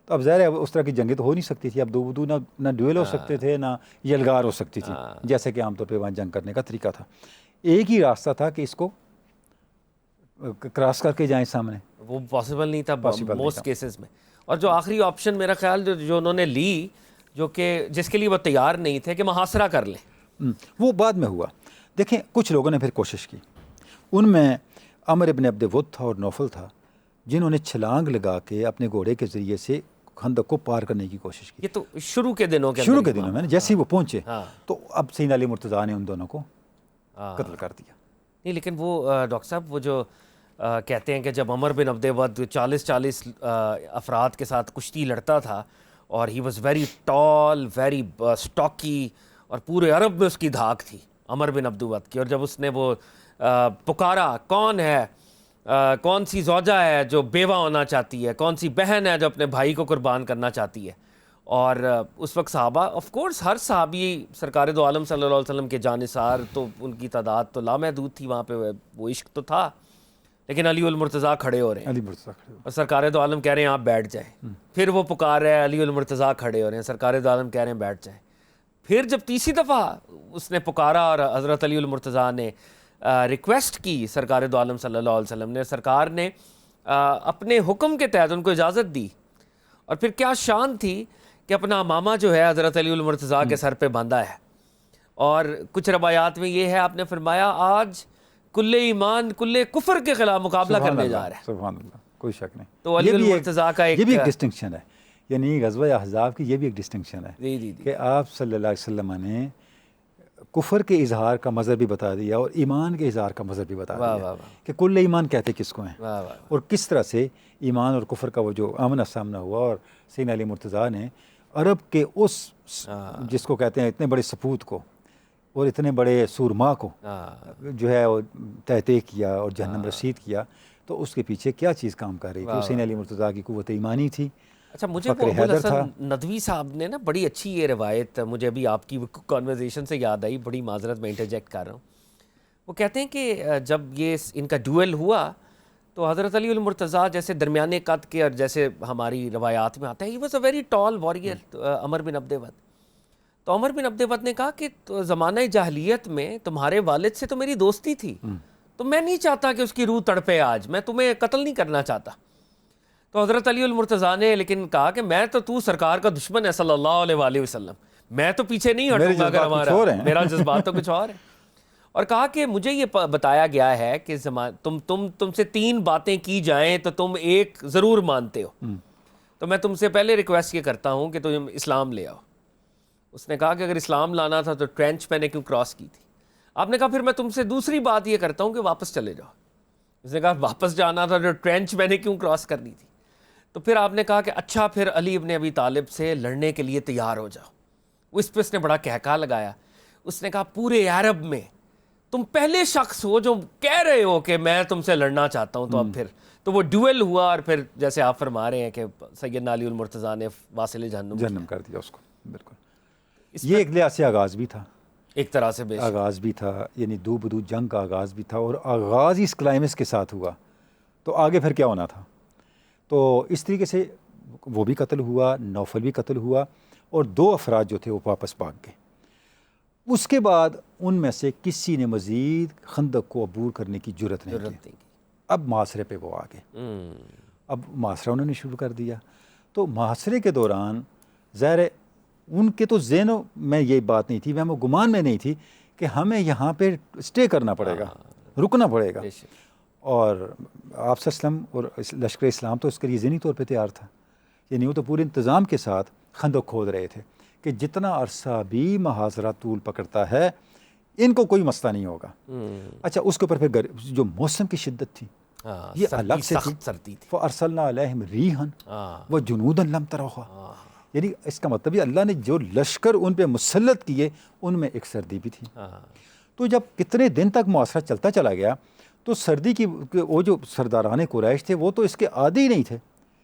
تو اب ظاہر ہے اس طرح کی جنگیں تو ہو نہیں سکتی تھی، اب دو بدو نہ ڈویل ہو سکتے تھے، نہ یلغار ہو سکتی تھی، جیسے کہ عام طور پہ وہاں جنگ کرنے کا طریقہ تھا۔ ایک ہی راستہ تھا کہ اس کو کراس کر کے جائیں سامنے، وہ پاسبل نہیں تھا موسٹ کیسز میں۔ اور جو آخری آپشن میرا خیال جو انہوں نے لی، جو کہ جس کے لیے وہ تیار نہیں تھے، کہ محاصرہ کر لیں، وہ بعد میں ہوا۔ دیکھیں کچھ لوگوں نے پھر کوشش کی، ان میں عمر ابن عبد ود تھا اور نوفل تھا، جنہوں نے چھلانگ لگا کے اپنے گھوڑے کے ذریعے سے خندق کو پار کرنے کی کوشش کی۔ یہ تو شروع کے دنوں کے شروع کے دنوں میں جیسے ہی وہ پہنچے تو اب سیدنا علی مرتضیٰ نے ان دونوں کو قتل کر دیا۔ نہیں، لیکن وہ ڈاکٹر صاحب وہ جو کہتے ہیں کہ جب عمر بن عبد ود 40 افراد کے ساتھ کشتی لڑتا تھا، اور he was very tall, very stocky, اور پورے عرب میں اس کی دھاک تھی عمر بن عبد ود کی، اور جب اس نے وہ پکارا کون ہے، کون سی زوجہ ہے جو بیوہ ہونا چاہتی ہے، کون سی بہن ہے جو اپنے بھائی کو قربان کرنا چاہتی ہے، اور اس وقت صحابہ، آف کورس ہر صحابی سرکار دو عالم صلی اللہ علیہ وسلم کے جانثار، تو ان کی تعداد تو لامحدود تھی وہاں پہ، وہ عشق تو تھا، لیکن علی المرتضیٰ کھڑے ہو رہے ہیں، علی مرتضیٰ کھڑے اور سرکار دو عالم کہہ رہے ہیں آپ بیٹھ جائیں، پھر وہ پکار رہے ہیں علی المرتضیٰ کھڑے ہو رہے ہیں، سرکار دو عالم کہہ رہے ہیں بیٹھ جائیں، پھر جب تیسری دفعہ اس نے پکارا اور حضرت علی المرتضیٰ نے ریکویسٹ کی سرکار دو عالم صلی اللہ علیہ وسلم نے، سرکار نے اپنے حکم کے تحت ان کو اجازت دی، اور پھر کیا شان تھی کہ اپنا امامہ جو ہے حضرت علی المرتضیٰ کے سر پہ باندھا ہے، اور کچھ روایات میں یہ ہے آپ نے فرمایا آج کل ایمان کل کفر کے خلاف مقابلہ کرنے جا رہا ہے۔ سبحان اللہ، کوئی شک نہیں۔ تو علی المرتضیٰ کا یہ بھی ایک ڈسٹنکشن ہے، یعنی غزوہ احزاب کی یہ بھی ایک ڈسٹنکشن ہے کہ آپ صلی اللہ علیہ وسلم نے کفر کے اظہار کا مذہب بھی بتا دیا اور ایمان کے اظہار کا مذہب بھی بتا دیا کہ کل ایمان کہتے کس کو ہیں، اور کس طرح سے ایمان اور کفر کا وہ جو آمنا سامنا ہوا، اور سیدنا علی مرتضیٰ نے عرب کے اس جس کو کہتے ہیں اتنے بڑے سپوت کو اور اتنے بڑے سورما کو جو ہے وہ تہتے کیا اور جہنم رسید کیا، تو اس کے پیچھے کیا چیز کام کر رہی تھی؟ سیدنا علی مرتضیٰ کی قوت ایمانی تھی۔ اچھا، مجھے وہ ابوالحسن ندوی صاحب نے نا بڑی اچھی یہ روایت مجھے ابھی آپ کی کانورزیشن سے یاد آئی، بڑی معذرت میں انٹرجیکٹ کر رہا ہوں۔ وہ کہتے ہیں کہ جب یہ ان کا ڈویل ہوا تو حضرت علی المرتضیٰ جیسے درمیانے قد کے، اور جیسے ہماری روایات میں آتا ہے، he was a very tall warrior عمر بن عبد ود، تو عمر بن عبد ود نے کہا کہ زمانہ جاہلیت میں تمہارے والد سے تو میری دوستی تھی، تو میں نہیں چاہتا کہ اس کی روح تڑپے، آج میں تمہیں قتل نہیں کرنا چاہتا۔ تو حضرت علی المرتضیٰ نے لیکن کہا کہ میں تو سرکار کا دشمن ہے صلی اللہ علیہ وآلہ وسلم، میں تو پیچھے نہیں ہٹوں گا، اگر ہمارا میرا جذبات تو کچھ اور ہے، اور کہا کہ مجھے یہ بتایا گیا ہے کہ تم سے 3 باتیں کی جائیں تو تم ایک ضرور مانتے ہو، تو میں تم سے پہلے ریکویسٹ یہ کرتا ہوں کہ تم اسلام لے آؤ۔ اس نے کہا کہ اگر اسلام لانا تھا تو ٹرینچ میں نے کیوں کراس کی تھی؟ آپ نے کہا پھر میں تم سے دوسری بات یہ کرتا ہوں کہ واپس چلے جاؤ۔ اس نے کہا واپس جانا تھا تو ٹرینچ میں نے کیوں کراس کرنی تھی؟ تو پھر آپ نے کہا کہ اچھا پھر علی ابن ابی طالب سے لڑنے کے لیے تیار ہو جاؤ۔ اس پہ اس نے بڑا کہکا لگایا، اس نے کہا پورے عرب میں تم پہلے شخص ہو جو کہہ رہے ہو کہ میں تم سے لڑنا چاہتا ہوں، تو اب پھر تو وہ ڈویل ہوا، اور پھر جیسے آپ فرما رہے ہیں کہ سیدنا علی المرتضیٰ نے واصل جہنم کر دیا اس کو۔ بالکل، یہ ایک لحاظ سے آغاز بھی تھا، ایک طرح سے آغاز بھی تھا، یعنی دو بدو جنگ کا آغاز بھی تھا، اور آغاز اس کلائمیکس کے ساتھ ہوا، تو آگے پھر کیا ہونا تھا۔ تو اس طریقے سے وہ بھی قتل ہوا، نوفل بھی قتل ہوا، اور 2 افراد جو تھے وہ واپس بھاگ گئے۔ اس کے بعد ان میں سے کسی نے مزید خندق کو عبور کرنے کی جرت نہیں کی۔ اب محاصرے پہ وہ آ گئے، اب محاصرہ انہوں نے شروع کر دیا۔ تو محاصرے کے دوران ظاہر ہے ان کے تو ذہنوں میں یہ بات نہیں تھی، وہم و گمان میں نہیں تھی کہ ہمیں یہاں پہ اسٹے کرنا پڑے گا، رکنا پڑے گا، اور آپ صلی اللہ علیہ وسلم اور لشکر اسلام تو اس کے لیے ذہنی طور پہ تیار تھا، یعنی وہ تو پورے انتظام کے ساتھ خندق کھود رہے تھے کہ جتنا عرصہ بھی محاصرہ طول پکڑتا ہے ان کو کوئی مسئلہ نہیں ہوگا۔ اچھا، اس کے اوپر پھر جو موسم کی شدت تھی یہ الگ سے تھی، فَأَرْسَلْنَا عَلَيْهِمْ رِيحًا وَجُنُودًا لَمْ تَرَوْهَا، یعنی اس کا مطلب یہ اللہ نے جو لشکر ان پہ مسلط کیے ان میں ایک سردی بھی تھی۔ تو جب کتنے دن تک محاصرہ چلتا چلا گیا تو سردی کی وہ جو سرداران قریش تھے وہ تو اس کے عادی نہیں تھے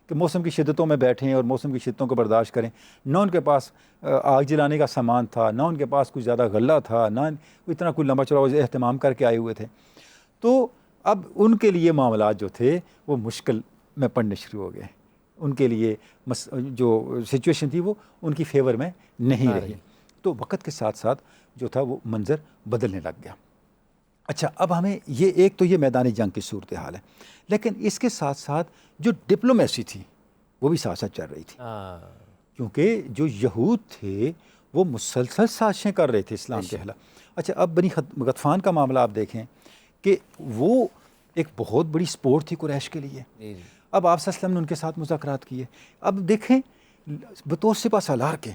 کہ موسم کی شدتوں میں بیٹھیں اور موسم کی شدتوں کو برداشت کریں. نہ ان کے پاس آگ جلانے کا سامان تھا، نہ ان کے پاس کچھ زیادہ غلہ تھا، نہ اتنا کوئی لمبا چوڑا اہتمام کر کے آئے ہوئے تھے. تو اب ان کے لیے معاملات جو تھے وہ مشکل میں پڑنے شروع ہو گئے. ان کے لیے جو سچویشن تھی وہ ان کی فیور میں نہیں رہی. تو وقت کے ساتھ ساتھ جو تھا وہ منظر بدلنے لگ گیا. اچھا، اب ہمیں ایک تو یہ میدانی جنگ کی صورتحال ہے، لیکن اس کے ساتھ ساتھ جو ڈپلومیسی تھی وہ بھی ساتھ ساتھ چل رہی تھی. کیونکہ جو یہود تھے وہ مسلسل سازشیں کر رہے تھے اسلام کے خلاف. اچھا، اب بنی غطفان کا معاملہ آپ دیکھیں کہ وہ ایک بہت بڑی سپورٹ تھی قریش کے لیے. اب آپ صلی اللہ علیہ وسلم نے ان کے ساتھ مذاکرات کیے. اب دیکھیں بطور سپہ سالار کے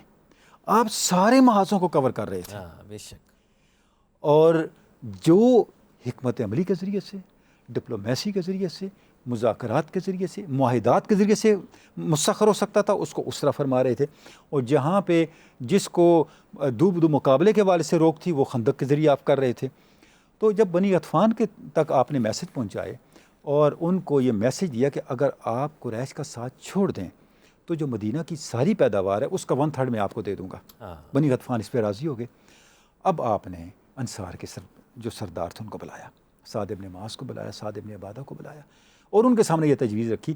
آپ سارے محاذوں کو کور کر رہے تھے. بے شک. اور جو حکمت عملی کے ذریعے سے، ڈپلومیسی کے ذریعے سے، مذاکرات کے ذریعے سے، معاہدات کے ذریعے سے مسخر ہو سکتا تھا اس کو اس طرح فرما رہے تھے. اور جہاں پہ جس کو دو مقابلے کے والے سے روک تھی وہ خندق کے ذریعے آپ کر رہے تھے. تو جب بنی غطفان کے تک آپ نے میسج پہنچائے اور ان کو یہ میسج دیا کہ اگر آپ قریش کا ساتھ چھوڑ دیں تو جو مدینہ کی ساری پیداوار ہے اس کا 1/3 میں آپ کو دے دوں گا. بنی غطفان اس پہ راضی ہو گئے. اب آپ نے انصار کے جو سردار تھے ان کو بلایا، سعد ابن معاذ کو بلایا، سعد ابن عبادہ کو بلایا، اور ان کے سامنے یہ تجویز رکھی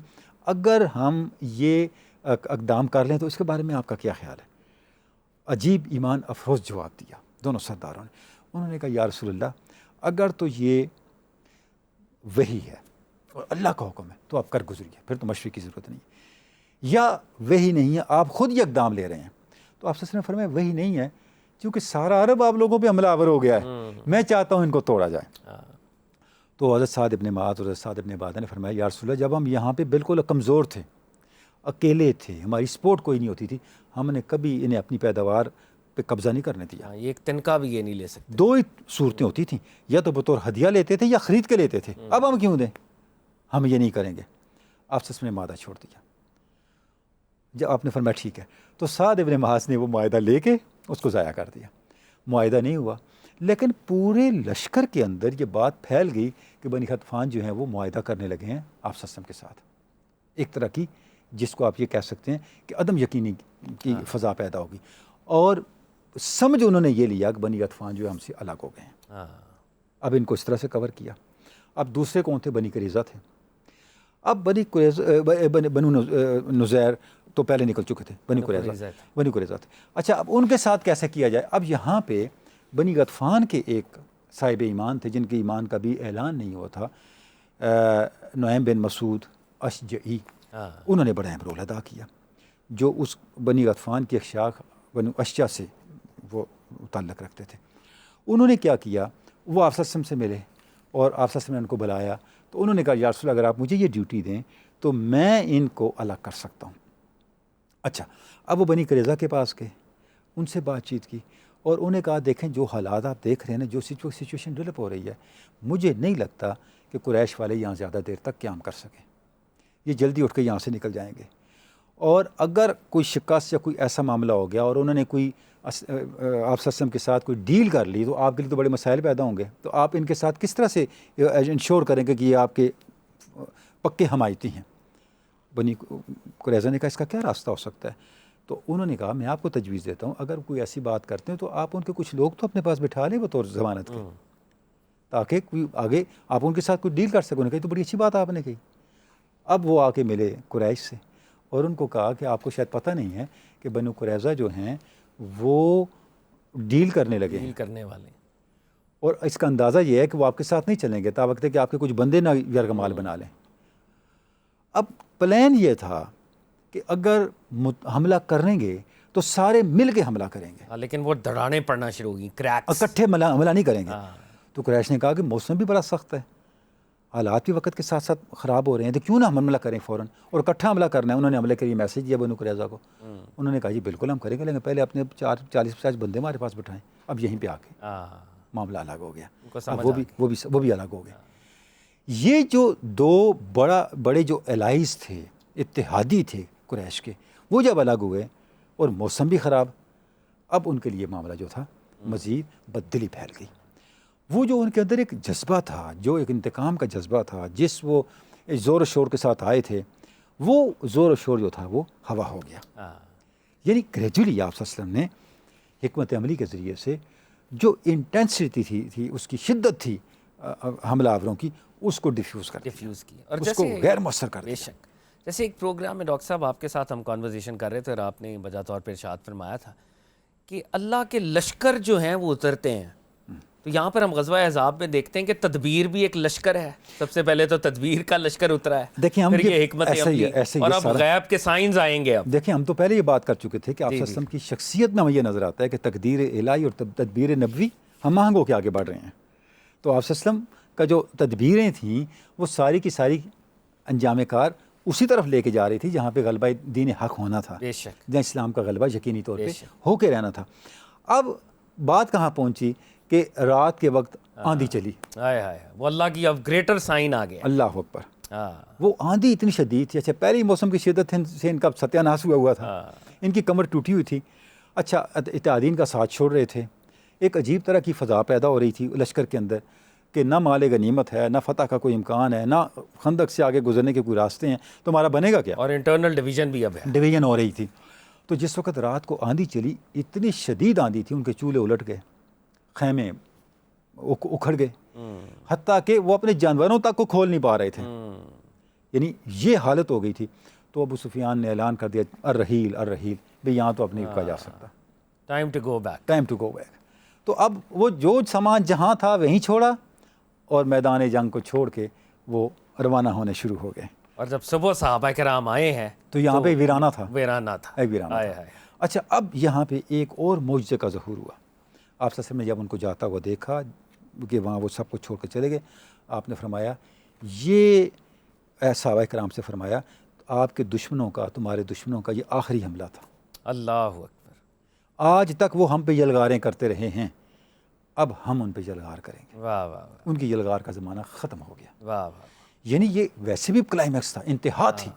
اگر ہم یہ اقدام کر لیں تو اس کے بارے میں آپ کا کیا خیال ہے. عجیب ایمان افروز جواب دیا دونوں سرداروں نے. انہوں نے کہا یا رسول اللہ، اگر تو یہ وحی ہے اور اللہ کا حکم ہے تو آپ کر گزریے، پھر تو مشورے کی ضرورت نہیں. یا وحی نہیں ہے، آپ خود یہ اقدام لے رہے ہیں. تو آپ نے فرمایا وحی نہیں ہے کیونکہ سارا عرب آپ لوگوں پہ حملہ آور ہو گیا ہے، میں چاہتا ہوں ان کو توڑا جائے. تو حضرت سعد ابن معاذ اور حضرت سعد ابن عبادہ نے فرمایا یا رسول اللہ، جب ہم یہاں پہ بالکل کمزور تھے، اکیلے تھے، ہماری سپورٹ کوئی نہیں ہوتی تھی، ہم نے کبھی انہیں اپنی پیداوار پہ قبضہ نہیں کرنے دیا. ایک تنکا بھی یہ نہیں لے سکتے. 2 ہی صورتیں ہوتی تھیں، یا تو بطور ہدیہ لیتے تھے یا خرید کے لیتے تھے. اب ہم کیوں دیں، ہم یہ نہیں کریں گے. آپ سے اس نے معاہدہ چھوڑ دیا. جب آپ نے فرمایا ٹھیک ہے، تو سعد ابن معاذ نے وہ معاہدہ لے کے اس کو ضائع کر دیا. معاہدہ نہیں ہوا، لیکن پورے لشکر کے اندر یہ بات پھیل گئی کہ بنی غطفان جو ہیں وہ معاہدہ کرنے لگے ہیں آپ صلی اللہ علیہ وسلم کے ساتھ. ایک طرح کی جس کو آپ یہ کہہ سکتے ہیں کہ عدم یقینی کی فضا پیدا ہوگی، اور سمجھ انہوں نے یہ لیا کہ بنی غطفان جو ہے ہم سے الگ ہو گئے ہیں. اب ان کو اس طرح سے کور کیا. اب دوسرے کون تھے؟ بنی قریظہ تھے. اب بنو نذیر تو پہلے نکل چکے تھے، بنی قریظہ تھے. اچھا، اب ان کے ساتھ کیسے کیا جائے؟ اب یہاں پہ بنی غطفان کے ایک صاحب ایمان تھے جن کے ایمان کا بھی اعلان نہیں ہوا تھا، نعیم بن مسعود اشجعی. انہوں نے بڑا اہم رول ادا کیا، جو اس بنی غطفان کی ایک شاخ بنو اشجع سے وہ تعلق رکھتے تھے. انہوں نے کیا کیا، وہ آپ صلی اللہ علیہ وسلم سے ملے اور آپ صلی اللہ علیہ وسلم نے ان کو بلایا. تو انہوں نے کہا یا رسول اللہ، اگر آپ مجھے یہ ڈیوٹی دیں تو میں ان کو الگ کر سکتا ہوں. اچھا، اب وہ بنی قریظہ کے پاس گئے، ان سے بات چیت کی اور انہیں کہا دیکھیں جو حالات آپ دیکھ رہے ہیں نا، جو سچویشن ڈیولپ ہو رہی ہے، مجھے نہیں لگتا کہ قریش والے یہاں زیادہ دیر تک قیام کر سکیں. یہ جلدی اٹھ کے یہاں سے نکل جائیں گے. اور اگر کوئی شکست یا کوئی ایسا معاملہ ہو گیا اور انہوں نے کوئی آپ صلی اللہ علیہ وسلم کے ساتھ کوئی ڈیل کر لی تو آپ کے لیے تو بڑے مسائل پیدا ہوں گے. تو آپ ان کے ساتھ کس طرح سے انشور کریں گے کہ یہ آپ کے پکے حمایتی ہیں؟ بنی قریظہ نے کہا اس کا کیا راستہ ہو سکتا ہے؟ تو انہوں نے کہا میں آپ کو تجویز دیتا ہوں، اگر کوئی ایسی بات کرتے ہیں تو آپ ان کے کچھ لوگ تو اپنے پاس بٹھا لیں بطور ضمانت کے، تاکہ کوئی آگے آپ ان کے ساتھ کوئی ڈیل کر سکیں. انہوں نے کہا تو بڑی اچھی بات آپ نے کہی. اب وہ آ کے ملے قریش سے اور ان کو کہا کہ آپ کو شاید پتہ نہیں ہے کہ بنو قریظہ جو ہیں وہ ڈیل کرنے لگے ہیں، ڈیل کرنے والے، اور اس کا اندازہ یہ ہے کہ وہ آپ کے ساتھ نہیں چلیں گے تا وقت ہے کہ آپ کے کچھ بندے نہ یرغمال بنا لیں. اب پلان یہ تھا کہ اگر حملہ کریں گے تو سارے مل کے حملہ کریں گے، لیکن وہ دڑانے پڑنا شروع ہوگی، کریکس، اکٹھے حملہ نہیں کریں گے. تو قریش نے کہا کہ موسم بھی بڑا سخت ہے، حالات بھی وقت کے ساتھ ساتھ خراب ہو رہے ہیں، تو کیوں نہ ہم حملہ کریں فوراً اور اکٹھا حملہ کرنا ہے. انہوں نے حملے کے لیے میسج دیا بنو قریظہ کو. انہوں نے کہا جی بالکل ہم کریں گے، لیکن پہلے اپنے 40-50 بندے ہمارے پاس بٹھائیں. اب یہیں پہ آ کے معاملہ الگ ہو گیا، وہ بھی الگ ہو گیا. یہ جو دو بڑے جو الائز تھے، اتحادی تھے قریش کے، وہ جب الگ ہوئے اور موسم بھی خراب، اب ان کے لیے معاملہ جو تھا مزید بددلی پھیل گئی. وہ جو ان کے اندر ایک جذبہ تھا، جو ایک انتقام کا جذبہ تھا، جس وہ زور و شور کے ساتھ آئے تھے، وہ زور و شور جو تھا وہ ہوا ہو گیا. یعنی گریجولی آپ صلی اللہ علیہ وسلم نے حکمت عملی کے ذریعے سے جو انٹینسٹی تھی اس کی شدت تھی حملہ آوروں کی, اس کو ڈیفیوز کی اور اس کو غیر مؤثر کر دیا. بے شک. جیسے ایک پروگرام میں ڈاکٹر صاحب آپ کے ساتھ ہم کنورزیشن کر رہے تھے اور آپ نے بجا طور پر ارشاد فرمایا تھا کہ اللہ کے لشکر جو ہیں وہ اترتے ہیں. تو یہاں پر ہم غزوہ احزاب میں دیکھتے ہیں کہ تدبیر بھی ایک لشکر ہے. سب سے پہلے تو تدبیر کا لشکر اترا ہے, دیکھیں ہم پھر یہ حکمت عملی اور اب غیب کے سائنز آئیں گے. اب دیکھیں ہم تو پہلے یہ بات کر چکے تھے کہ آپ صلی اللہ علیہ وسلم کی شخصیت میں ہمیں یہ نظر آتا ہے کہ تقدیر الہی اور تدبیر نبوی ہم آہنگ ہو کے آگے بڑھ رہے ہیں. تو آپ صلی اللہ علیہ وسلم کا جو تدبیریں تھیں وہ ساری کی ساری انجام کار اسی طرف لے کے جا رہی تھی جہاں پہ غلبہ دین حق ہونا تھا, جہاں اسلام کا غلبہ یقینی طور پہ ہو کے رہنا تھا. اب بات کہاں پہنچی کہ رات کے وقت آندھی چلی. وہ اللہ کی اب گریٹر سائن آ گیا. اللہ اکبر. وہ آندھی اتنی شدید تھی. اچھا پہلے ہی موسم کی شدت سے ان کا ستیہ ناش ہوا تھا, ان کی کمر ٹوٹی ہوئی تھی. اچھا اتحادین کا ساتھ چھوڑ رہے تھے. ایک عجیب طرح کی فضا پیدا ہو رہی تھی لشکر کے اندر کہ نہ مال غنیمت ہے, نہ فتح کا کوئی امکان ہے, نہ خندق سے آگے گزرنے کے کوئی راستے ہیں, تو ہمارا بنے گا کیا. اور انٹرنل ڈویژن بھی اب ہے, ڈویژن ہو رہی تھی. تو جس وقت رات کو آندھی چلی, اتنی شدید آندھی تھی, ان کے چولہے الٹ گئے, خیمے اکھڑ گئے, حتیٰ کہ وہ اپنے جانوروں تک کو کھول نہیں پا رہے تھے. یعنی یہ حالت ہو گئی تھی. تو ابو سفیان نے اعلان کر دیا الرحیل الرحیل, بھئی یہاں تو اب نہیں رکا جا سکتا, time to go back, time to go back. تو اب وہ جو سامان جہاں تھا وہیں چھوڑا اور میدان جنگ کو چھوڑ کے وہ روانہ ہونے شروع ہو گئے. اور جب صبح صحابہ کرام آئے ہیں تو یہاں پہ ویرانہ تھا. اچھا اب یہاں پہ ایک اور معجزے کا ظہور ہوا. آپ صلی اللہ علیہ وسلم نے جب ان کو جاتا ہوا دیکھا کہ وہاں وہ سب کو چھوڑ کے چلے گئے, آپ نے فرمایا یہ صحابہ کرام سے فرمایا آپ کے دشمنوں کا, تمہارے دشمنوں کا یہ آخری حملہ تھا. اللہ اکبر. آج تک وہ ہم پہ یلغاریں کرتے رہے ہیں, اب ہم ان پہ یلغار کریں گے. واہ واہ. ان کی یلغار کا زمانہ ختم ہو گیا. واہ واہ. یعنی یہ ویسے بھی کلائمیکس تھا, انتہا تھی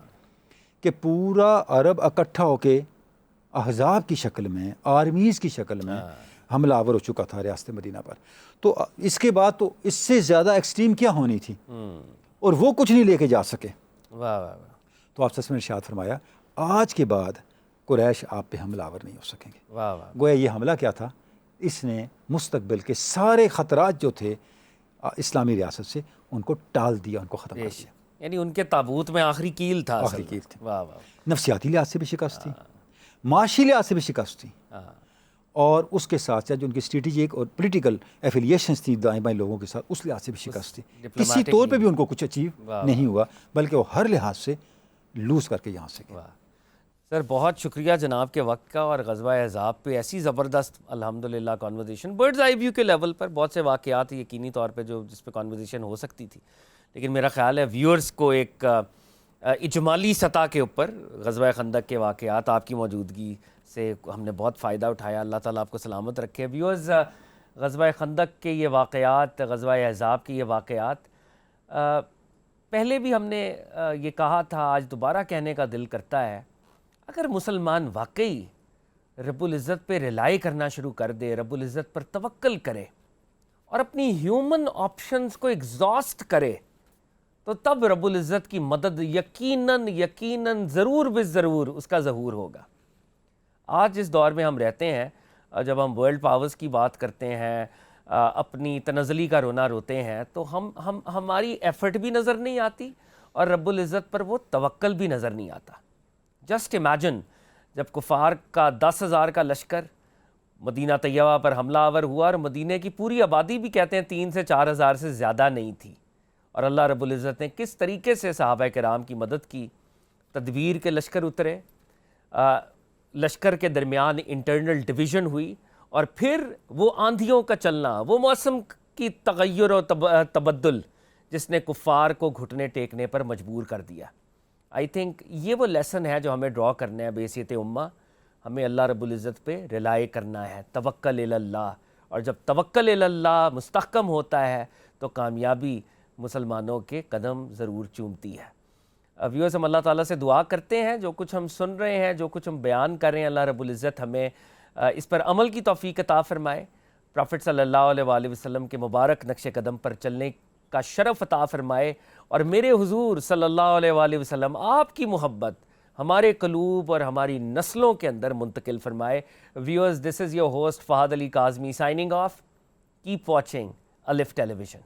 کہ پورا عرب اکٹھا ہو کے احزاب کی شکل میں, آرمیز کی شکل میں حملہ آور ہو چکا تھا ریاست مدینہ پر. تو اس کے بعد تو اس سے زیادہ ایکسٹریم کیا ہونی تھی, اور وہ کچھ نہیں لے کے جا سکے. واہ واہ. تو آپ نے ارشاد فرمایا آج کے بعد قریش آپ پہ حملہ آور نہیں ہو سکیں گے. واہ واہ. گویا یہ حملہ کیا تھا, اس نے مستقبل کے سارے خطرات جو تھے اسلامی ریاست سے ان کو ٹال دیا, ان کو ختم کر دیا. یعنی ان کے تابوت میں آخری کیل تھا. آخری کیل تھی. واہ واہ. نفسیاتی لحاظ سے بھی شکست تھی, معاشی لحاظ سے بھی شکست تھی, اور اس کے ساتھ ساتھ جو ان کی اسٹریٹجک اور پولیٹیکل ایفیلیشنز تھی دائیں بائیں لوگوں کے ساتھ, اس لحاظ سے بھی شکست تھی. کسی طور پہ بھی ان کو کچھ اچیو نہیں ہوا, بلکہ وہ ہر لحاظ سے لوز کر کے یہاں سے گئے. سر بہت شکریہ جناب کے وقت کا, اور غزوہ احزاب پہ ایسی زبردست الحمدللہ کانورزیشن, برڈز آئی ویو کے لیول پر بہت سے واقعات یقینی طور پہ جس پہ کانورزیشن ہو سکتی تھی, لیکن میرا خیال ہے ویورز کو ایک اجمالی سطح کے اوپر غزوہ خندق کے واقعات آپ کی موجودگی سے ہم نے بہت فائدہ اٹھایا. اللہ تعالیٰ آپ کو سلامت رکھے. ویورز غزوہ خندق کے یہ واقعات, غزوہ احزاب کے یہ واقعات پہلے بھی ہم نے یہ کہا تھا, آج دوبارہ کہنے کا دل کرتا ہے, اگر مسلمان واقعی رب العزت پہ ریلائی کرنا شروع کر دے, رب العزت پر توکل کرے اور اپنی ہیومن آپشنز کو ایگزاسٹ کرے, تو تب رب العزت کی مدد یقیناً ضرور بالضرور اس کا ظہور ہوگا. آج اس دور میں ہم رہتے ہیں, جب ہم ورلڈ پاورز کی بات کرتے ہیں, اپنی تنزلی کا رونا روتے ہیں, تو ہماری ایفرٹ بھی نظر نہیں آتی اور رب العزت پر وہ توکل بھی نظر نہیں آتا. جسٹ امیجن جب کفار کا 10,000 کا لشکر مدینہ طیبہ پر حملہ آور ہوا, اور مدینہ کی پوری آبادی بھی کہتے ہیں 3 سے 4 ہزار سے زیادہ نہیں تھی, اور اللہ رب العزت نے کس طریقے سے صحابہ کرام کی مدد کی. تدبیر کے لشکر اترے, لشکر کے درمیان انٹرنل ڈویژن ہوئی, اور پھر وہ آندھیوں کا چلنا, وہ موسم کی تغیر و تبدل جس نے کفار کو گھٹنے ٹیکنے پر مجبور کر دیا. آئی تھنک یہ وہ لیسن ہے جو ہمیں ڈرا کرنا ہے بحیثیت امہ. ہمیں اللہ رب العزت پہ ریلائی کرنا ہے, توکل الی اللہ, اور جب توکل الی اللہ مستحکم ہوتا ہے تو کامیابی مسلمانوں کے قدم ضرور چومتی ہے. ویورز ہم اللہ تعالیٰ سے دعا کرتے ہیں, جو کچھ ہم سن رہے ہیں, جو کچھ ہم بیان کر رہے ہیں, اللہ رب العزت ہمیں اس پر عمل کی توفیق عطا فرمائے. پروفٹ صلی اللہ علیہ وآلہ وسلم کے مبارک نقش قدم پر چلنے کا شرف عطا فرمائے، اور میرے حضور صلی اللہ علیہ وآلہ وسلم آپ کی محبت ہمارے قلوب اور ہماری نسلوں کے اندر منتقل فرمائے۔ Viewers, this is your host Fahad Ali Kazmi signing off. Keep watching Alif tele vision.